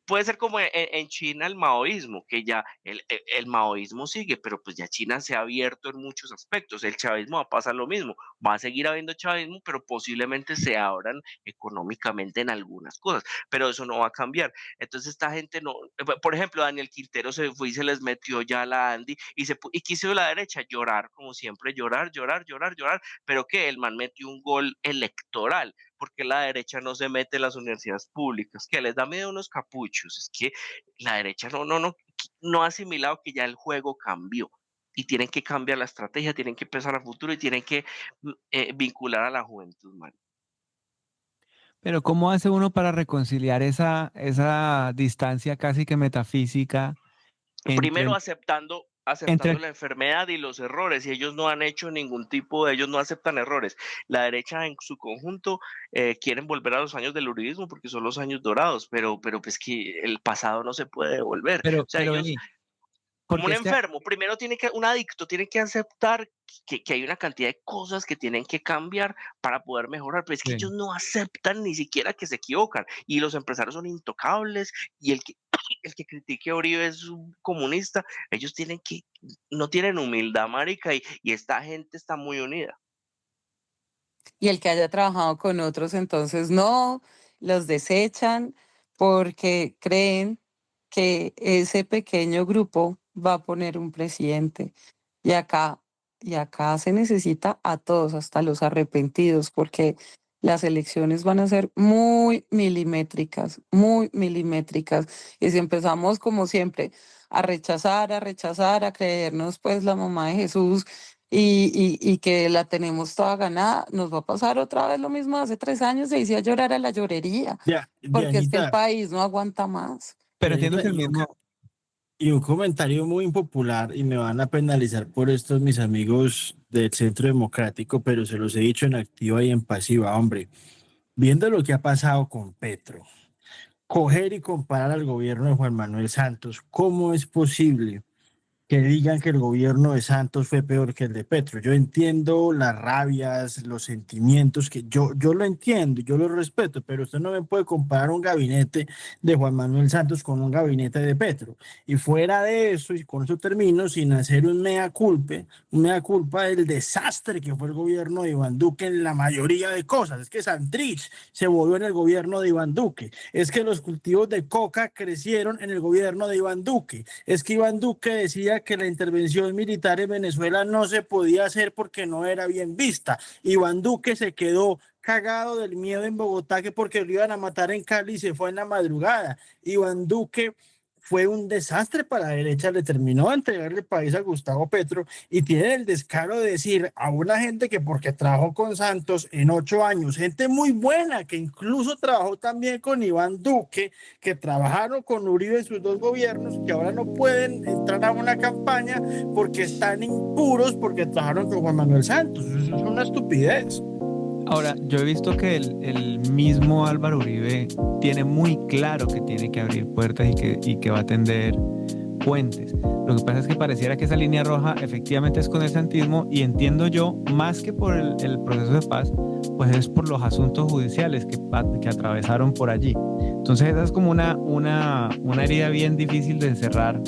puede ser como en China el maoísmo, que ya el maoísmo sigue, pero pues ya China se ha abierto en muchos aspectos. El chavismo va a pasar lo mismo, va a seguir habiendo chavismo, pero posiblemente se abran económicamente en algunas cosas, pero eso no va a cambiar. Entonces esta gente no, por ejemplo, Daniel Quintero se fue y se les metió ya a la Andy y quiso la derecha llorar, como siempre, llorar, llorar, llorar, llorar, pero que el man metió un gol electoral, porque la derecha no se mete en las universidades públicas, que les da miedo unos capuchos, es que la derecha no ha asimilado que ya el juego cambió y tienen que cambiar la estrategia, tienen que pensar a futuro y tienen que vincular a la juventud, man. Pero ¿cómo hace uno para reconciliar esa distancia casi que metafísica entre, Primero entre, aceptando la enfermedad y los errores, y ellos no han hecho ningún tipo ellos no aceptan errores. La derecha en su conjunto quieren volver a los años del uribismo porque son los años dorados, pero pues que el pasado no se puede devolver. O sea, pero ellos vení, como porque un es que, enfermo, primero un adicto tiene que aceptar que hay una cantidad de cosas que tienen que cambiar para poder mejorar, pero es que ellos sí. no aceptan ni siquiera que se equivocan y los empresarios son intocables y el que critique a Uribe es un comunista, ellos no tienen humildad, marica, y esta gente está muy unida. Y el que haya trabajado con otros, entonces no, los desechan porque creen que ese pequeño grupo va a poner un presidente. Y acá, y acá se necesita a todos, hasta los arrepentidos, porque las elecciones van a ser muy milimétricas, muy milimétricas. Y si empezamos como siempre a rechazar, a creernos pues la mamá de Jesús y que la tenemos toda ganada, nos va a pasar otra vez lo mismo de hace 3 años, se hice a llorar a la llorería, porque es que el Dianita, país no aguanta más. Pero entiendo que el Dianita, mismo, y un comentario muy impopular, y me van a penalizar por esto mis amigos del Centro Democrático, pero se los he dicho en activa y en pasiva, hombre. Viendo lo que ha pasado con Petro, coger y comparar al gobierno de Juan Manuel Santos, ¿cómo es posible que digan que el gobierno de Santos fue peor que el de Petro? Yo entiendo las rabias, los sentimientos, que yo lo entiendo, yo lo respeto, pero usted no me puede comparar un gabinete de Juan Manuel Santos con un gabinete de Petro. Y fuera de eso, y con eso termino, sin hacer un mea culpa del desastre que fue el gobierno de Iván Duque en la mayoría de cosas. Es que Santrich se volvió en el gobierno de Iván Duque. Es que los cultivos de coca crecieron en el gobierno de Iván Duque. Es que Iván Duque decía que la intervención militar en Venezuela no se podía hacer porque no era bien vista. Iván Duque se quedó cagado del miedo en Bogotá que porque lo iban a matar en Cali y se fue en la madrugada. Iván Duque fue un desastre para la derecha, le terminó de entregar el país a Gustavo Petro y tiene el descaro de decir a una gente que porque trabajó con Santos en 8 años, gente muy buena que incluso trabajó también con Iván Duque, que trabajaron con Uribe en sus dos gobiernos, que ahora no pueden entrar a una campaña porque están impuros porque trabajaron con Juan Manuel Santos. Eso es una estupidez. ahora, yo he visto que el mismo Álvaro Uribe tiene muy claro que tiene que abrir puertas y que va a tender puentes. Lo que pasa es que pareciera que esa línea roja efectivamente es con el santismo y entiendo yo, más que por el proceso de paz, pues es por los asuntos judiciales que atravesaron por allí. Entonces esa es como una herida bien difícil de cerrar.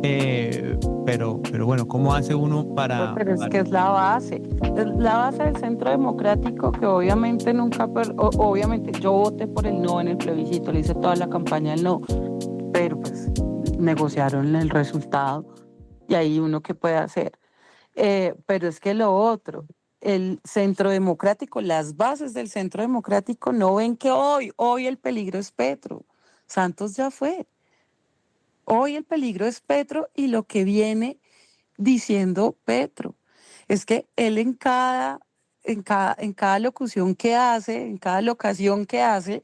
Pero bueno, ¿cómo hace uno para...? Pero es que es la base del Centro Democrático que obviamente nunca, obviamente yo voté por el no en el plebiscito, le hice toda la campaña del no, pero pues negociaron el resultado y ahí uno qué puede hacer. Pero es que lo otro, el Centro Democrático, las bases del Centro Democrático no ven que hoy el peligro es Petro. Santos ya fue. Hoy el peligro es Petro y lo que viene diciendo Petro. Es que él en cada locución que hace, en cada locación que hace,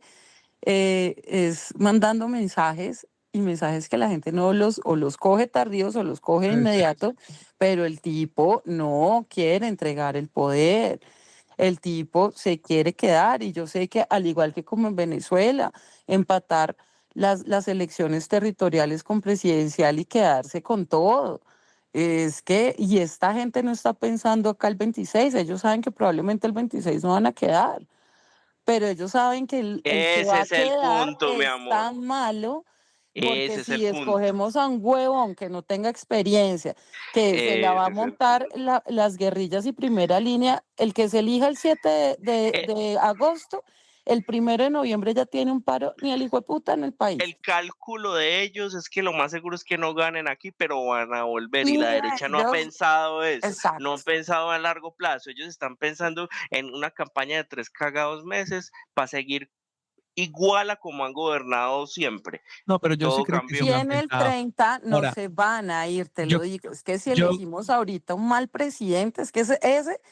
es mandando mensajes y mensajes que la gente no los coge tardíos o los coge de inmediato, pero el tipo no quiere entregar el poder. El tipo se quiere quedar y yo sé que al igual que como en Venezuela, empatar las elecciones territoriales con presidencial y quedarse con todo. Es que, y esta gente no está pensando acá el 26, ellos saben que probablemente el 26 no van a quedar, pero ellos saben que el que Ese va a es el quedar punto, mi es amor. tan malo, porque Ese es el si punto. escogemos a un huevón que no tenga experiencia, que se la va a Ese es el montar punto. las guerrillas y primera línea, el que se elija el 7 Eh, de agosto, el 1 de noviembre ya tiene un paro, ni el hijo de puta en el país. El cálculo de ellos es que lo más seguro es que no ganen aquí, pero van a volver. Y la Mira, derecha no ha ellos, pensado eso, no exacto. han pensado a largo plazo. Ellos están pensando en una campaña de 3 cagados meses para seguir igual a como han gobernado siempre. No, pero yo sí Todo creo que cambió. sí Y lo han en el pensado. 30 no Ahora, se van a ir, te yo, lo digo. Es que si yo, elegimos ahorita un mal presidente, es que de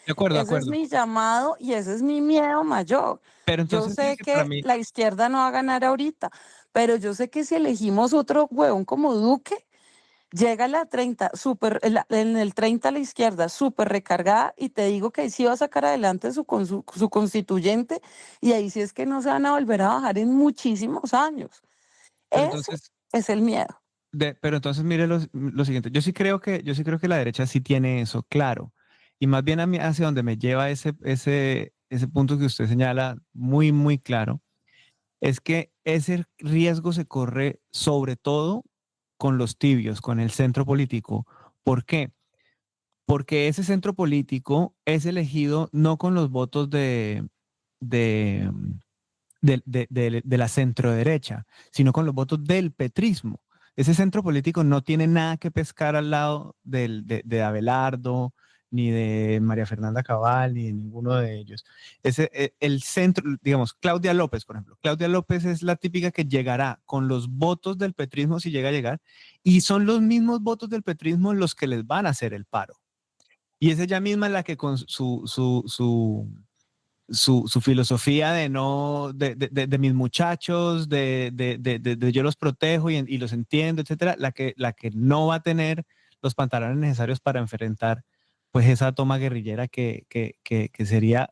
acuerdo, de ese es acuerdo. mi llamado y ese es mi miedo mayor. Pero Yo entonces, mire sé que para que mí, la izquierda no va a ganar ahorita, pero yo sé que si elegimos otro huevón como Duque, llega la 30, en el 30 la izquierda súper recargada y te digo que ahí sí va a sacar adelante su constituyente y ahí sí es que no se van a volver a bajar en muchísimos años. pero Ese entonces, es el miedo. pero entonces mire lo siguiente. Yo sí creo que la derecha sí tiene eso claro. Y más bien a mí hacia donde me lleva ese punto que usted señala muy, muy claro, es que ese riesgo se corre sobre todo con los tibios, con el centro político. ¿Por qué? Porque ese centro político es elegido no con los votos de de la centroderecha, sino con los votos del petrismo. Ese centro político no tiene nada que pescar al lado de Abelardo, ni de María Fernanda Cabal, ni de ninguno de ellos. El centro, digamos, Claudia López, por ejemplo. Claudia López es la típica que llegará con los votos del petrismo si llega a llegar, y son los mismos votos del petrismo los que les van a hacer el paro. Y es ella misma la que con su filosofía de no, de mis muchachos, de yo los protejo y los entiendo, etcétera, la que no va a tener los pantalones necesarios para enfrentar pues esa toma guerrillera que sería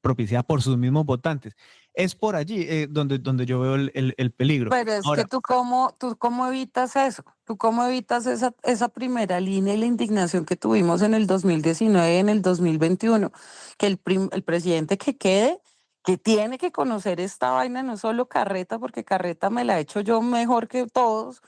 propiciada por sus mismos votantes. Es por allí donde yo veo el peligro. Pero es Ahora, que tú cómo evitas eso, tú cómo evitas esa primera línea y la indignación que tuvimos en el 2019 y en el 2021, que el presidente que quede, que tiene que conocer esta vaina, no solo Carreta, porque Carreta me la he hecho yo mejor que todos,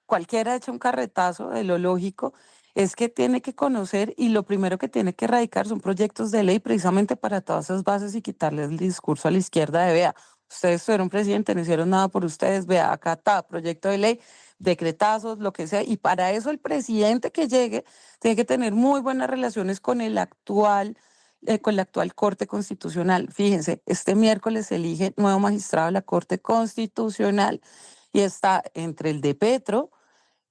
cualquiera ha hecho un carretazo de lo lógico, es que tiene que conocer y lo primero que tiene que erradicar son proyectos de ley precisamente para todas esas bases y quitarle el discurso a la izquierda de vea. Ustedes fueron presidente, no hicieron nada por ustedes, vea, acá está, proyecto de ley, decretazos, lo que sea. Y para eso el presidente que llegue tiene que tener muy buenas relaciones con la actual Corte Constitucional. Fíjense, este miércoles se elige nuevo magistrado de la Corte Constitucional y está entre el de Petro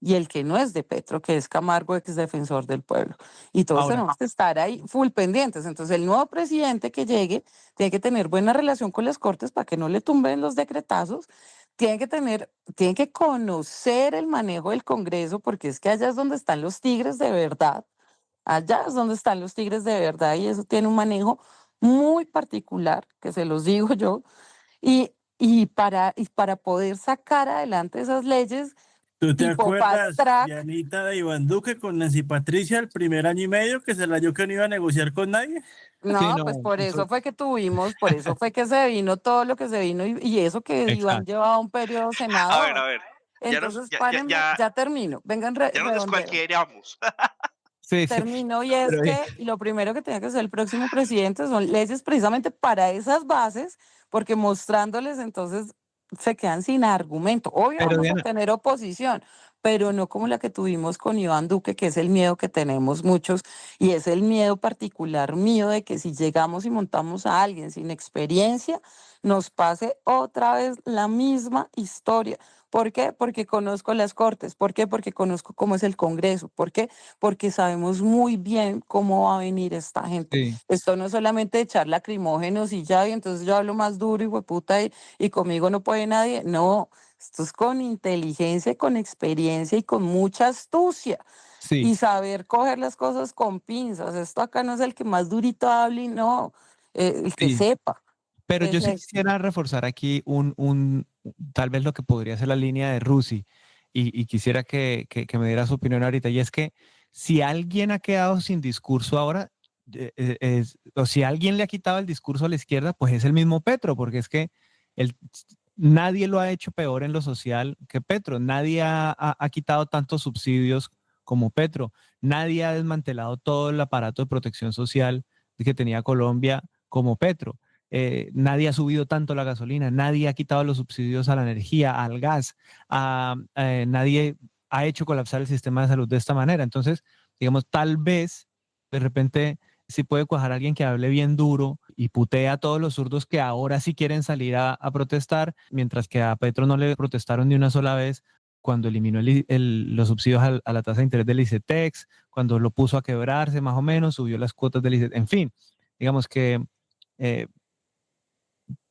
y el que no es de Petro, que es Camargo, ex defensor del pueblo. Y todos ahora, tenemos que estar ahí full pendientes. Entonces, el nuevo presidente que llegue tiene que tener buena relación con las cortes para que no le tumben los decretazos. Tiene que conocer el manejo del Congreso, porque es que allá es donde están los tigres de verdad. Allá es donde están los tigres de verdad y eso tiene un manejo muy particular, que se los digo yo. Y para poder sacar adelante esas leyes ¿Tú te tipo fast acuerdas, track. Dianita, de Iván Duque con Nancy Patricia el primer año y medio que se la dio que no iba a negociar con nadie? sí, No, pues no, por eso fue que tuvimos, por eso fue que se vino todo lo que se vino y eso que Iván exacto. llevaba un periodo senador. A ver, Entonces, párenme, ya termino, vengan ya nos redondeo. descualquieramos. Sí, sí, Termino y es pero que lo primero que tiene que hacer el próximo presidente son leyes precisamente para esas bases, porque mostrándoles entonces se quedan sin argumento. Obvio vamos a Diana, tener oposición, pero no como la que tuvimos con Iván Duque, que es el miedo que tenemos muchos y es el miedo particular mío de que si llegamos y montamos a alguien sin experiencia, nos pase otra vez la misma historia. ¿Por qué? Porque conozco las cortes. ¿Por qué? Porque conozco cómo es el Congreso. ¿Por qué? Porque sabemos muy bien cómo va a venir esta gente. sí, Esto no es solamente echar lacrimógenos y ya, y entonces yo hablo más duro y hueputa y conmigo no puede nadie. No, esto es con inteligencia, con experiencia y con mucha astucia sí, y saber coger las cosas con pinzas. Esto acá no es el que más durito hable, y no, el que sí. sepa. Pero yo Es sí esto. quisiera reforzar aquí tal vez lo que podría ser la línea de Rusi y quisiera que me diera su opinión ahorita. Y es que si alguien ha quedado sin discurso ahora, o si alguien le ha quitado el discurso a la izquierda, pues es el mismo Petro, porque es que el, nadie lo ha hecho peor en lo social que Petro. Nadie ha quitado tantos subsidios como Petro. Nadie ha desmantelado todo el aparato de protección social que tenía Colombia como Petro. Nadie ha subido tanto la gasolina, nadie ha quitado los subsidios a la energía, al gas, nadie ha hecho colapsar el sistema de salud de esta manera. Entonces, digamos, tal vez de repente sí puede cuajar alguien que hable bien duro y putea a todos los zurdos que ahora sí quieren salir a protestar, mientras que a Petro no le protestaron ni una sola vez cuando eliminó los subsidios a la tasa de interés del ICETEX, cuando lo puso a quebrarse más o menos, subió las cuotas del ICETEX, en fin, digamos que eh,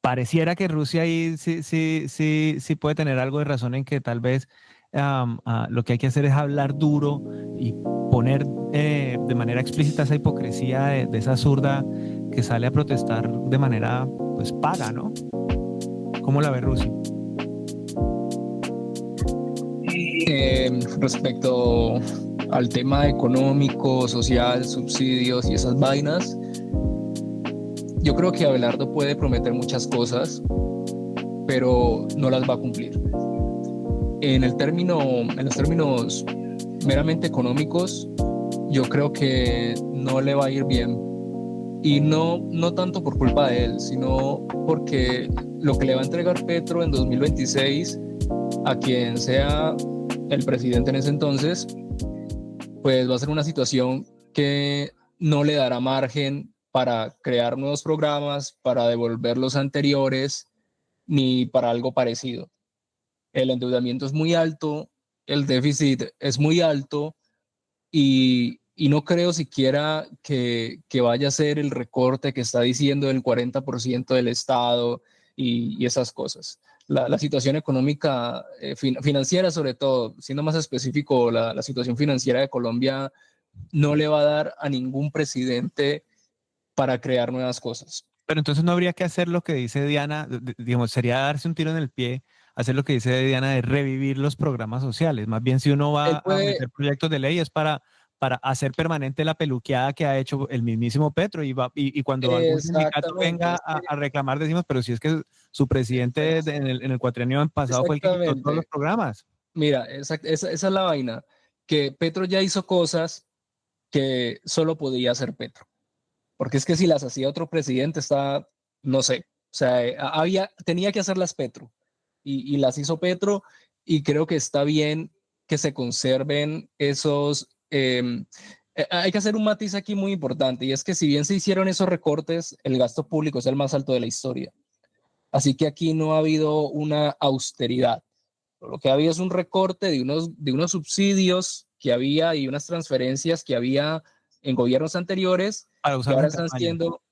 pareciera que Rusia ahí sí puede tener algo de razón en que tal vez lo que hay que hacer es hablar duro y poner de manera explícita esa hipocresía de esa zurda que sale a protestar de manera pues paga, ¿no? ¿Cómo la ve Rusia? Respecto al tema económico, social, subsidios y esas vainas, yo creo que Abelardo puede prometer muchas cosas, pero no las va a cumplir. En los términos meramente económicos, yo creo que no le va a ir bien y no tanto por culpa de él, sino porque lo que le va a entregar Petro en 2026 a quien sea el presidente en ese entonces, pues va a ser una situación que no le dará margen para crear nuevos programas, para devolver los anteriores, ni para algo parecido. El endeudamiento es muy alto, el déficit es muy alto y no creo siquiera que vaya a ser el recorte que está diciendo del 40% del Estado y esas cosas. La situación económica, financiera sobre todo, siendo más específico, la situación financiera de Colombia no le va a dar a ningún presidente para crear nuevas cosas. Pero entonces no habría que hacer lo que dice Diana, digamos, sería darse un tiro en el pie, hacer lo que dice Diana de revivir los programas sociales. Más bien, si uno va Él a puede, meter proyectos de ley es para hacer permanente la peluqueada que ha hecho el mismísimo Petro. Y cuando algún sindicato exactamente, venga a reclamar, decimos, pero si es que su presidente en el cuatrienio pasado fue el que quitó todos los exactamente. programas. Mira, esa es la vaina, que Petro ya hizo cosas que solo podía hacer Petro. Porque es que si las hacía otro presidente, está, no sé, o sea, tenía que hacerlas Petro y las hizo Petro y creo que está bien que se conserven esos. Hay que hacer un matiz aquí muy importante y es que si bien se hicieron esos recortes, el gasto público es el más alto de la historia. Así que aquí no ha habido una austeridad. Lo que ha habido es un recorte de unos subsidios que había y unas transferencias que había en gobiernos anteriores Para que usarlos ahora en están campaña. siendo,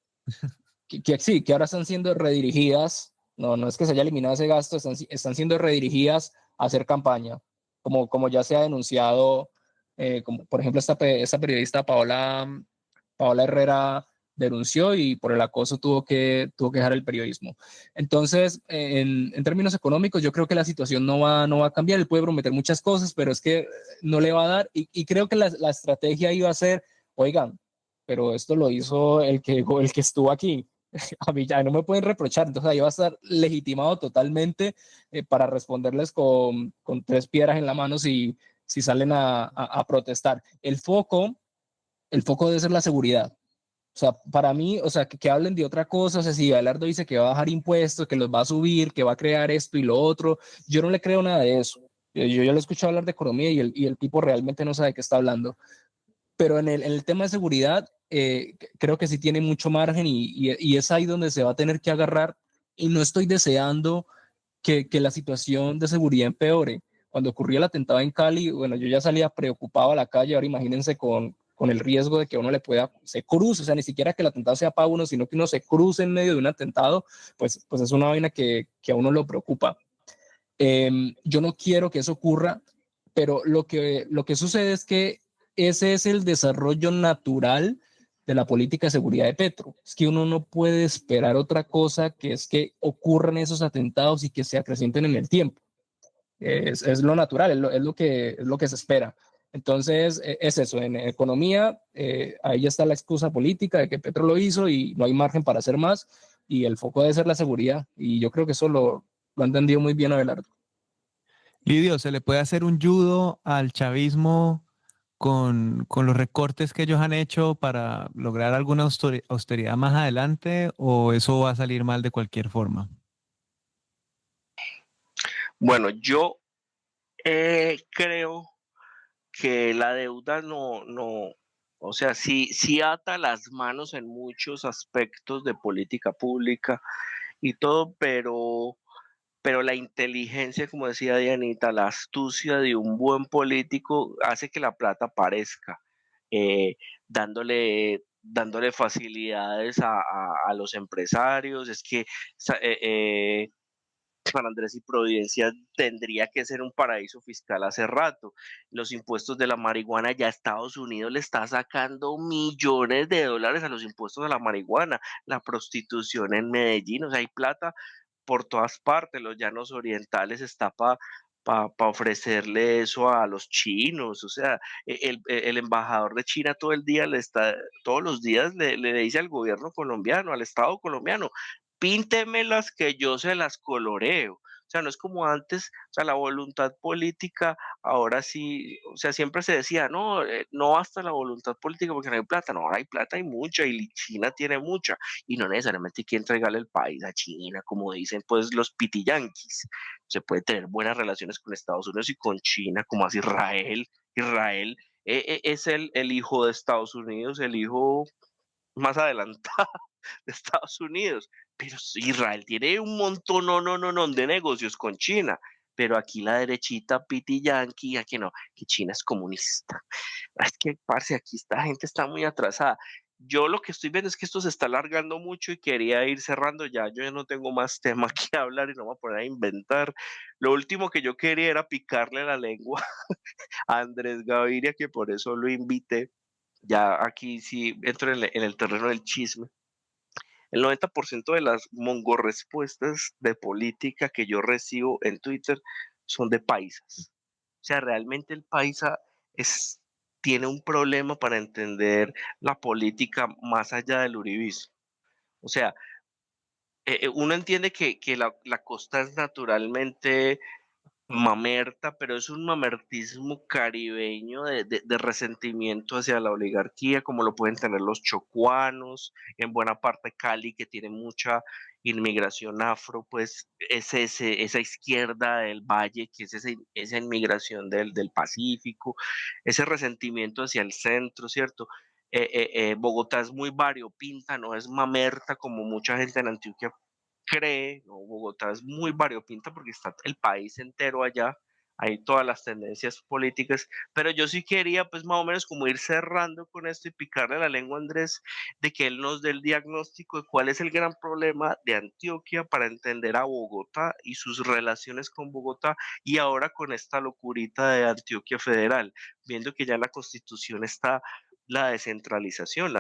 sí, que ahora están siendo redirigidas. No es que se haya eliminado ese gasto, están siendo redirigidas a hacer campaña, como ya se ha denunciado, como por ejemplo esta periodista Paola Herrera denunció y por el acoso tuvo que dejar el periodismo. Entonces, en términos económicos, yo creo que la situación no va a cambiar. Él puede prometer muchas cosas, pero es que no le va a dar. Y creo que la estrategia iba a ser, oigan, pero esto lo hizo el que estuvo aquí. A mí ya no me pueden reprochar. Entonces, ahí va a estar legitimado totalmente para responderles con tres piedras en la mano si salen a protestar. El foco debe ser la seguridad. O sea, para mí, o sea, que hablen de otra cosa, o sea, si Abelardo dice que va a bajar impuestos, que los va a subir, que va a crear esto y lo otro, yo no le creo nada de eso. Yo ya lo he escuchado hablar de economía y el tipo realmente no sabe de qué está hablando. Pero en el tema de seguridad, creo que sí tiene mucho margen y es ahí donde se va a tener que agarrar y no estoy deseando que la situación de seguridad empeore. Cuando ocurrió el atentado en Cali, bueno, yo ya salía preocupado a la calle, ahora imagínense con el riesgo de que uno se cruce, o sea, ni siquiera que el atentado sea para uno, sino que uno se cruce en medio de un atentado, pues es una vaina que a uno lo preocupa. Yo no quiero que eso ocurra, pero lo que sucede es que ese es el desarrollo natural de la política de seguridad de Petro. Es que uno no puede esperar otra cosa que es que ocurran esos atentados y que se acrecienten en el tiempo. Es lo natural, es lo que se espera. Entonces, es eso, en economía, ahí está la excusa política de que Petro lo hizo y no hay margen para hacer más, y el foco debe ser la seguridad, y yo creo que eso lo ha entendido muy bien Abelardo. Lidio, ¿se le puede hacer un judo al chavismo con los recortes que ellos han hecho para lograr alguna austeridad más adelante o eso va a salir mal de cualquier forma? Bueno, yo creo que la deuda o sea, sí ata las manos en muchos aspectos de política pública y todo, pero la inteligencia, como decía Dianita, la astucia de un buen político hace que la plata aparezca, dándole facilidades a los empresarios. Es que San Andrés y Providencia tendría que ser un paraíso fiscal hace rato. Los impuestos de la marihuana, ya Estados Unidos le está sacando millones de dólares a los impuestos de la marihuana. La prostitución en Medellín, o sea, hay plata por todas partes. Los llanos orientales está para ofrecerle eso a los chinos. O sea, el embajador de China todos los días le dice al gobierno colombiano, al Estado colombiano, píntemelas que yo se las coloreo. O sea, no es como antes, o sea, la voluntad política, ahora sí, o sea, siempre se decía, no, no basta la voluntad política porque no hay plata, no, ahora hay plata, hay mucha, y China tiene mucha, y no necesariamente hay que entregarle el país a China, como dicen pues los pitiyanquis. Se puede tener buenas relaciones con Estados Unidos y con China, como hace Israel. Israel es el hijo de Estados Unidos, el hijo más adelantado de Estados Unidos, pero Israel tiene un montón, no, de negocios con China, pero aquí la derechita piti yankee, aquí no, que China es comunista. Es que, parce, aquí esta gente está muy atrasada. Yo lo que estoy viendo es que esto se está alargando mucho y quería ir cerrando ya. Yo ya no tengo más tema que hablar y no me voy a poner a inventar. Lo último que yo quería era picarle la lengua a Andrés Gaviria, que por eso lo invité. Ya aquí sí entro en el terreno del chisme. El 90% de las mongorespuestas de política que yo recibo en Twitter son de paisas. O sea, realmente el paisa tiene un problema para entender la política más allá del uribismo. O sea, uno entiende que la costa es naturalmente mamerta, pero es un mamertismo caribeño de resentimiento hacia la oligarquía, como lo pueden tener los chocuanos, en buena parte Cali, que tiene mucha inmigración afro, pues es esa izquierda del valle, que es esa inmigración del Pacífico, ese resentimiento hacia el centro, ¿cierto? Bogotá es muy variopinta, no es mamerta como mucha gente en Antioquia cree, ¿no? Bogotá es muy variopinta porque está el país entero allá, hay todas las tendencias políticas, pero yo sí quería pues más o menos como ir cerrando con esto y picarle la lengua a Andrés de que él nos dé el diagnóstico de cuál es el gran problema de Antioquia para entender a Bogotá y sus relaciones con Bogotá y ahora con esta locurita de Antioquia Federal, viendo que ya en la Constitución está la descentralización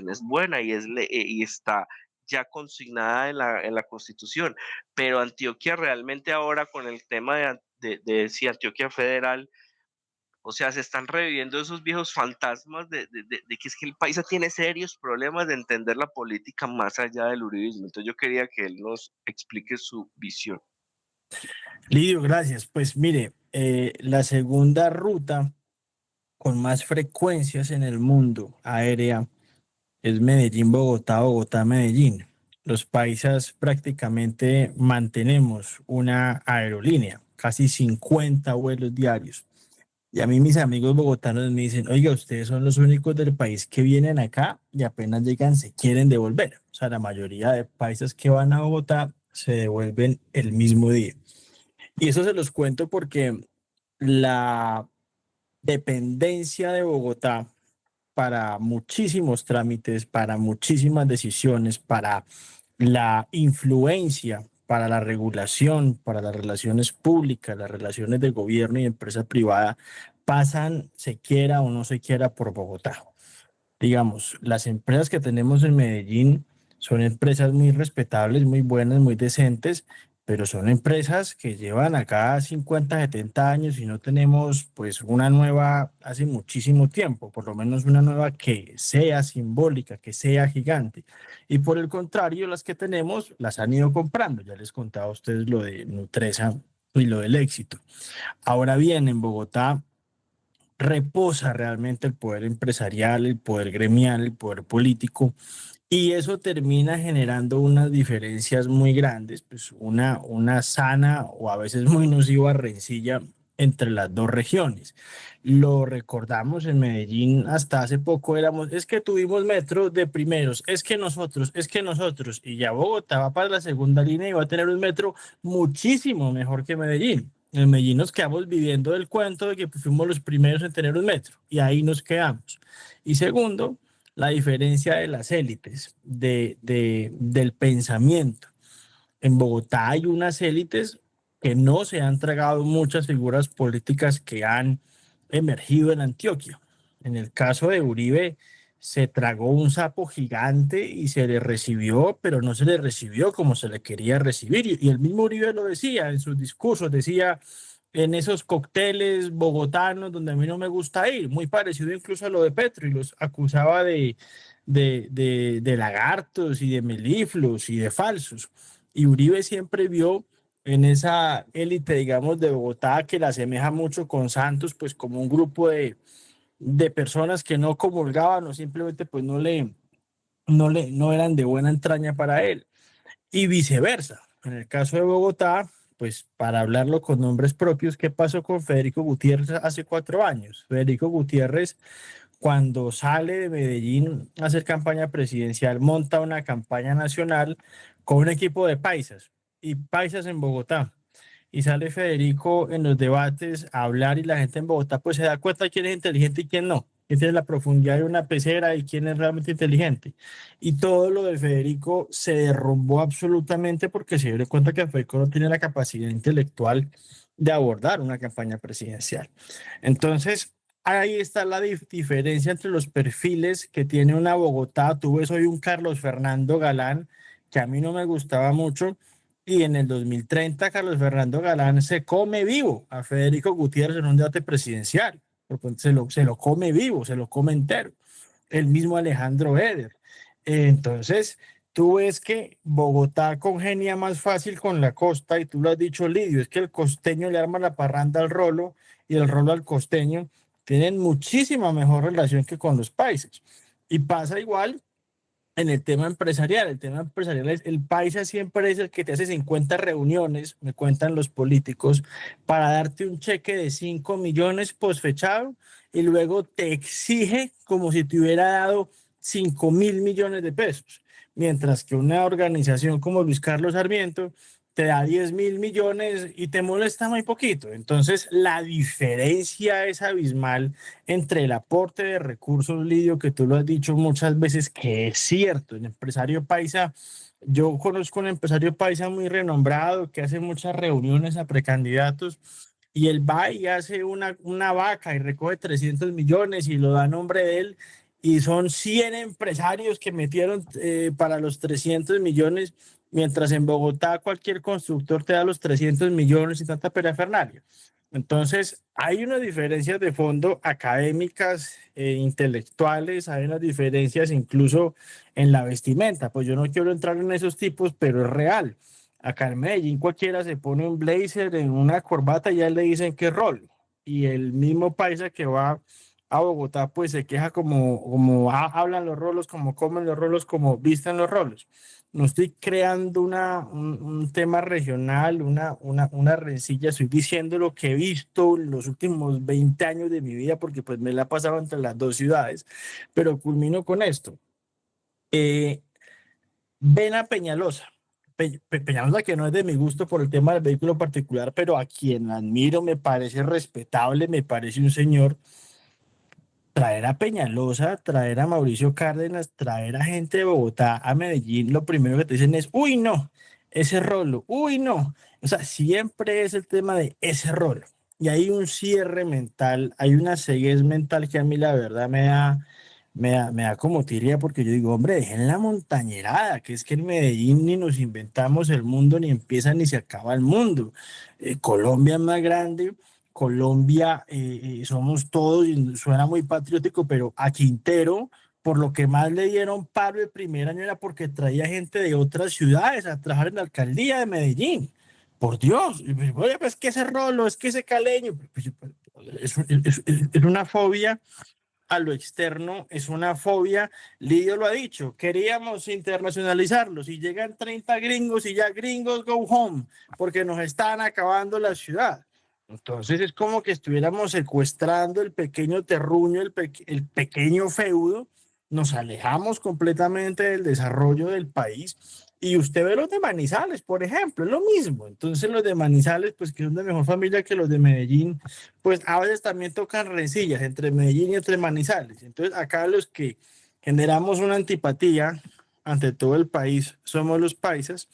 es buena y está ya consignada en la Constitución, pero Antioquia realmente ahora con el tema de si Antioquia Federal, o sea, se están reviviendo esos viejos fantasmas de que es que el país tiene serios problemas de entender la política más allá del uribismo. Entonces yo quería que él nos explique su visión. Lidio, gracias. Pues mire, la segunda ruta con más frecuencias en el mundo aérea es Medellín-Bogotá, Bogotá-Medellín. Los paisas prácticamente mantenemos una aerolínea, casi 50 vuelos diarios. Y a mí mis amigos bogotanos me dicen, oiga, ustedes son los únicos del país que vienen acá y apenas llegan se quieren devolver. O sea, la mayoría de paisas que van a Bogotá se devuelven el mismo día. Y eso se los cuento porque la dependencia de Bogotá para muchísimos trámites, para muchísimas decisiones, para la influencia, para la regulación, para las relaciones públicas, las relaciones de gobierno y empresa privada, pasan, se quiera o no se quiera, por Bogotá. Digamos, las empresas que tenemos en Medellín son empresas muy respetables, muy buenas, muy decentes, pero son empresas que llevan acá 50, 70 años y no tenemos pues una nueva hace muchísimo tiempo, por lo menos una nueva que sea simbólica, que sea gigante. Y por el contrario, las que tenemos las han ido comprando. Ya les contaba a ustedes lo de Nutresa y lo del Éxito. Ahora bien, en Bogotá reposa realmente el poder empresarial, el poder gremial, el poder político, y eso termina generando unas diferencias muy grandes, pues una sana o a veces muy nociva rencilla entre las dos regiones. Lo recordamos en Medellín hasta hace poco éramos, es que tuvimos metro de primeros, es que nosotros, y ya Bogotá va para la segunda línea y va a tener un metro muchísimo mejor que Medellín. En Medellín nos quedamos viviendo el cuento de que fuimos los primeros en tener un metro y ahí nos quedamos. Y segundo, la diferencia de las élites, del pensamiento. En Bogotá hay unas élites que no se han tragado muchas figuras políticas que han emergido en Antioquia. En el caso de Uribe, se tragó un sapo gigante y se le recibió, pero no se le recibió como se le quería recibir. Y el mismo Uribe lo decía en sus discursos, decía en esos cócteles bogotanos donde a mí no me gusta ir, muy parecido incluso a lo de Petro, y los acusaba de lagartos y de melifluos y de falsos. Y Uribe siempre vio en esa élite, digamos, de Bogotá que la asemeja mucho con Santos, pues como un grupo de personas que no comulgaban o simplemente pues no eran de buena entraña para él. Y viceversa. En el caso de Bogotá, pues para hablarlo con nombres propios, ¿qué pasó con Federico Gutiérrez hace 4 años? Federico Gutiérrez, cuando sale de Medellín a hacer campaña presidencial, monta una campaña nacional con un equipo de paisas y paisas en Bogotá. Y sale Federico en los debates a hablar y la gente en Bogotá pues se da cuenta de quién es inteligente y quién no. Quién tiene la profundidad de una pecera y quién es realmente inteligente. Y todo lo de Federico se derrumbó absolutamente porque se dio cuenta que Federico no tiene la capacidad intelectual de abordar una campaña presidencial. Entonces, ahí está la diferencia entre los perfiles que tiene una Bogotá. Tú ves hoy un Carlos Fernando Galán, que a mí no me gustaba mucho, y en el 2030 Carlos Fernando Galán se come vivo a Federico Gutiérrez en un debate presidencial, porque se lo come vivo, se lo come entero. El mismo Alejandro Eder. Entonces, tú ves que Bogotá congenia más fácil con la costa, y tú lo has dicho, Lidio, es que el costeño le arma la parranda al rolo y el rolo al costeño. Tienen muchísima mejor relación que con los países. Y pasa igual en el tema empresarial. El tema empresarial es, el paisa siempre es el que te hace 50 reuniones, me cuentan los políticos, para darte un cheque de 5 millones posfechado y luego te exige como si te hubiera dado 5.000 millones de pesos. Mientras que una organización como Luis Carlos Sarmiento te da 10.000 millones y te molesta muy poquito. Entonces, la diferencia es abismal entre el aporte de recursos, Lidio, que tú lo has dicho muchas veces, que es cierto. El empresario paisa, yo conozco un empresario paisa muy renombrado que hace muchas reuniones a precandidatos y él va y hace una vaca y recoge 300 millones y lo da a nombre de él. Y son 100 empresarios que metieron para los 300 millones, mientras en Bogotá cualquier constructor te da los 300 millones y tanta parafernalia. Entonces, hay unas diferencias de fondo académicas, intelectuales, hay unas diferencias incluso en la vestimenta. Pues yo no quiero entrar en esos tipos, pero es real. Acá en Medellín cualquiera se pone un blazer, en una corbata y ya le dicen qué rol. Y el mismo paisa que va a Bogotá, pues se queja como hablan los rolos, como comen los rolos, como visten los rolos. No estoy creando un tema regional, una rencilla, estoy diciendo lo que he visto en los últimos 20 años de mi vida, porque pues me la he pasado entre las dos ciudades, pero culmino con esto. Eh, Ven a Peñalosa. Peñalosa, que no es de mi gusto por el tema del vehículo particular, pero a quien admiro, me parece respetable, me parece un señor. Traer a Peñalosa, traer a Mauricio Cárdenas, traer a gente de Bogotá a Medellín, lo primero que te dicen es, uy, no, ese rolo, uy, no. O sea, siempre es el tema de ese rolo. Y hay un cierre mental, hay una ceguez mental que a mí la verdad me da como tiria, porque yo digo, hombre, dejen la montañerada, que es que en Medellín ni nos inventamos el mundo, ni empieza ni se acaba el mundo. Colombia es más grande. Colombia, somos todos, y suena muy patriótico, pero a Quintero, por lo que más le dieron paro el primer año era porque traía gente de otras ciudades a trabajar en la alcaldía de Medellín. Por Dios, oye, pues que ese rolo, es que ese caleño, es una fobia a lo externo, es una fobia. Lidio lo ha dicho, queríamos internacionalizarlos y llegan 30 gringos y ya gringos go home, porque nos están acabando la ciudad. Entonces es como que estuviéramos secuestrando el pequeño terruño, el pequeño feudo, nos alejamos completamente del desarrollo del país. Y usted ve los de Manizales, por ejemplo, es lo mismo. Entonces los de Manizales, pues que son de mejor familia que los de Medellín, pues a veces también tocan rencillas entre Medellín y entre Manizales. Entonces acá los que generamos una antipatía ante todo el país somos los paisas,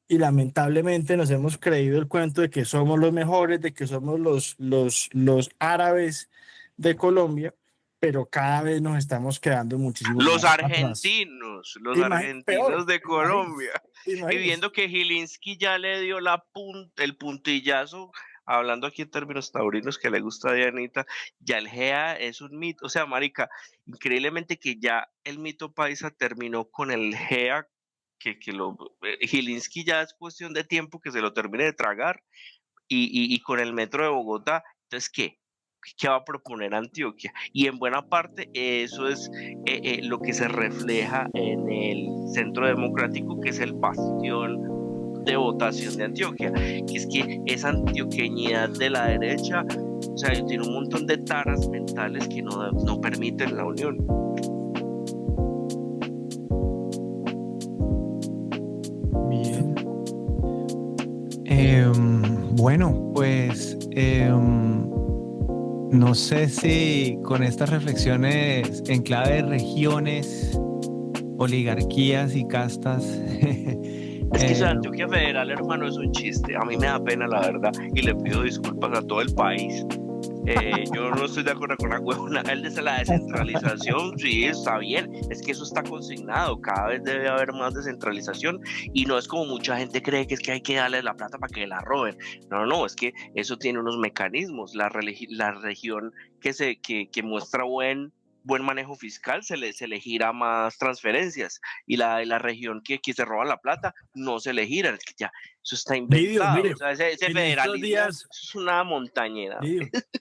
y lamentablemente nos hemos creído el cuento de que somos los mejores, de que somos los árabes de Colombia, pero cada vez nos estamos quedando muchísimo Los más atrás. los argentinos Peor, de Colombia. Y imagínense. viendo que Gilinski ya le dio el puntillazo, hablando aquí en términos taurinos que le gusta a Dianita, ya el GEA es un mito. O sea, marica, increíblemente que ya el mito paisa terminó con el GEA Gilinski ya es cuestión de tiempo que se lo termine de tragar, y con el metro de Bogotá, entonces, ¿qué va a proponer Antioquia? Y en buena parte eso es lo que se refleja en el Centro Democrático, que es el bastión de votación de Antioquia, que es que esa antioqueñidad de la derecha, o sea, tiene un montón de taras mentales que no permiten la unión. Bien. Bueno, pues no sé si con estas reflexiones en clave de regiones, oligarquías y castas. Es que eso de Antioquia Federal, hermano, es un chiste. A mí me da pena, la verdad, y le pido disculpas a todo el país. Yo no estoy de acuerdo con la huevona. El de la descentralización, sí, está bien. Es que eso está consignado. Cada vez debe haber más descentralización, y no es como mucha gente cree, que es que hay que darle la plata para que la roben. No, es que eso tiene unos mecanismos. La región que muestra buen manejo fiscal se le gira más transferencias, y la región que se roba la plata no se le gira. Es que ya eso está inventado. Mire, o sea, ese federalismo es una montañera.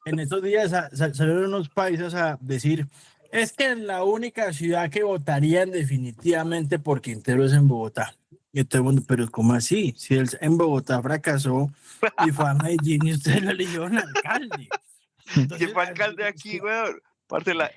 En estos días salieron unos paisas a decir: es que es la única ciudad que votarían definitivamente por Quintero es en Bogotá. Y todo el mundo, pero ¿cómo así? Si él en Bogotá fracasó y fue a Medellín y ustedes lo eligieron alcalde. ¿Quién fue alcalde aquí, weón? Parte la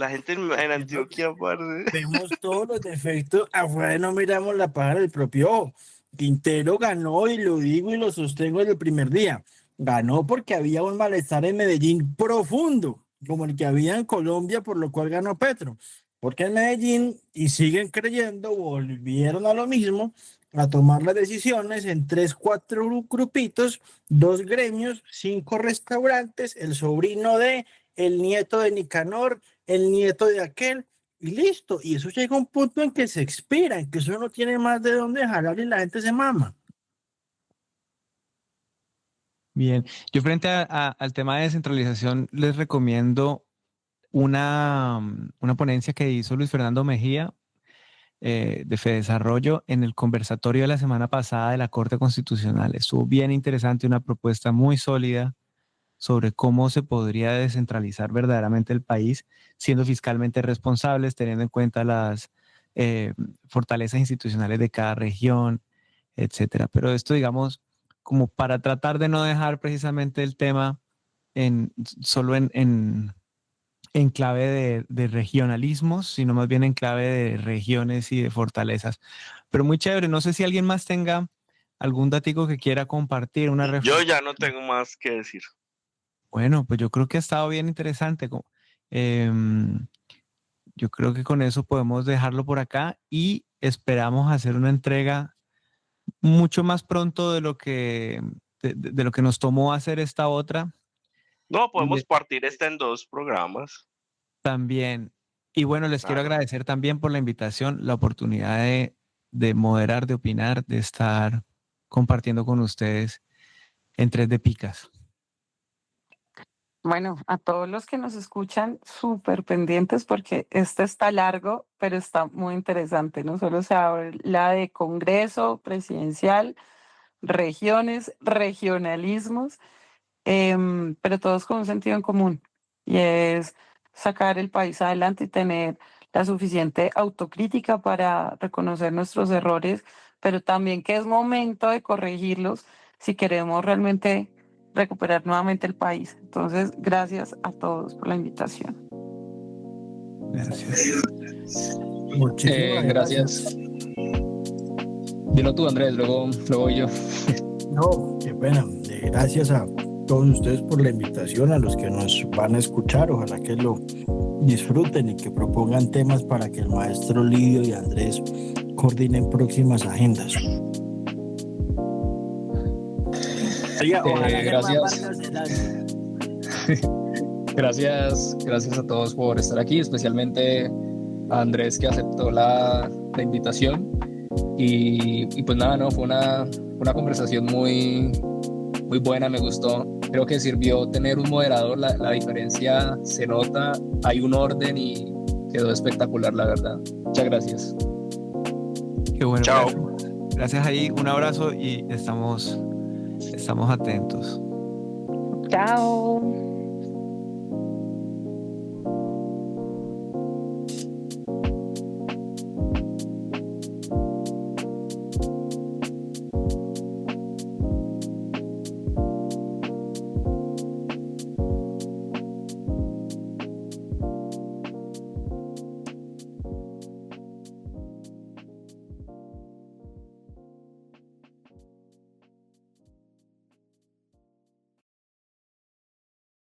gente en Antioquia, parce. Vemos todos los defectos afuera, no miramos la paja del propio ojo. Quintero ganó, y lo digo y lo sostengo desde el primer día. Ganó porque había un malestar en Medellín profundo, como el que había en Colombia, por lo cual ganó Petro. Porque en Medellín, y siguen creyendo, volvieron a lo mismo, a tomar las decisiones en 3, 4 grupitos, 2 gremios, 5 restaurantes, el sobrino de, el nieto de Nicanor, el nieto de aquel, y listo. Y eso llega a un punto en que se expira, en que eso no tiene más de dónde jalar y la gente se mama. Bien, yo frente al tema de descentralización les recomiendo una ponencia que hizo Luis Fernando Mejía de Fedesarrollo en el conversatorio de la semana pasada de la Corte Constitucional. Estuvo bien interesante, una propuesta muy sólida sobre cómo se podría descentralizar verdaderamente el país, siendo fiscalmente responsables, teniendo en cuenta las fortalezas institucionales de cada región, etcétera. Pero esto, digamos, como para tratar de no dejar precisamente el tema solo en clave de regionalismos, sino más bien en clave de regiones y de fortalezas. Pero muy chévere. No sé si alguien más tenga algún datico que quiera compartir, una reflexión. Yo ya no tengo más que decir. Bueno, pues yo creo que ha estado bien interesante. Yo creo que con eso podemos dejarlo por acá y esperamos hacer una entrega mucho más pronto de lo que nos tomó hacer esta otra. No, podemos partir esta en 2 programas. También. Y bueno, les quiero agradecer también por la invitación, la oportunidad de moderar, de opinar, de estar compartiendo con ustedes en Tres de Picas. Bueno, a todos los que nos escuchan, súper pendientes porque este está largo, pero está muy interesante. No solo se habla de Congreso presidencial, regiones, regionalismos, pero todos con un sentido en común, y es sacar el país adelante y tener la suficiente autocrítica para reconocer nuestros errores, pero también que es momento de corregirlos si queremos realmente recuperar nuevamente el país. Entonces, gracias a todos por la invitación. Gracias. Muchísimas gracias. Dilo tú, Andrés, luego yo. No, qué pena. Gracias a todos ustedes por la invitación, a los que nos van a escuchar. Ojalá que lo disfruten y que propongan temas para que el maestro Lidio y Andrés coordinen próximas agendas. Oiga, gracias. Gracias a todos por estar aquí, especialmente a Andrés, que aceptó la invitación. Y pues nada, no, fue una conversación muy buena, me gustó. Creo que sirvió tener un moderador, la diferencia se nota, hay un orden y quedó espectacular, la verdad. Muchas gracias. Qué bueno, Chao. gracias. Gracias ahí, un abrazo y estamos atentos. Chao.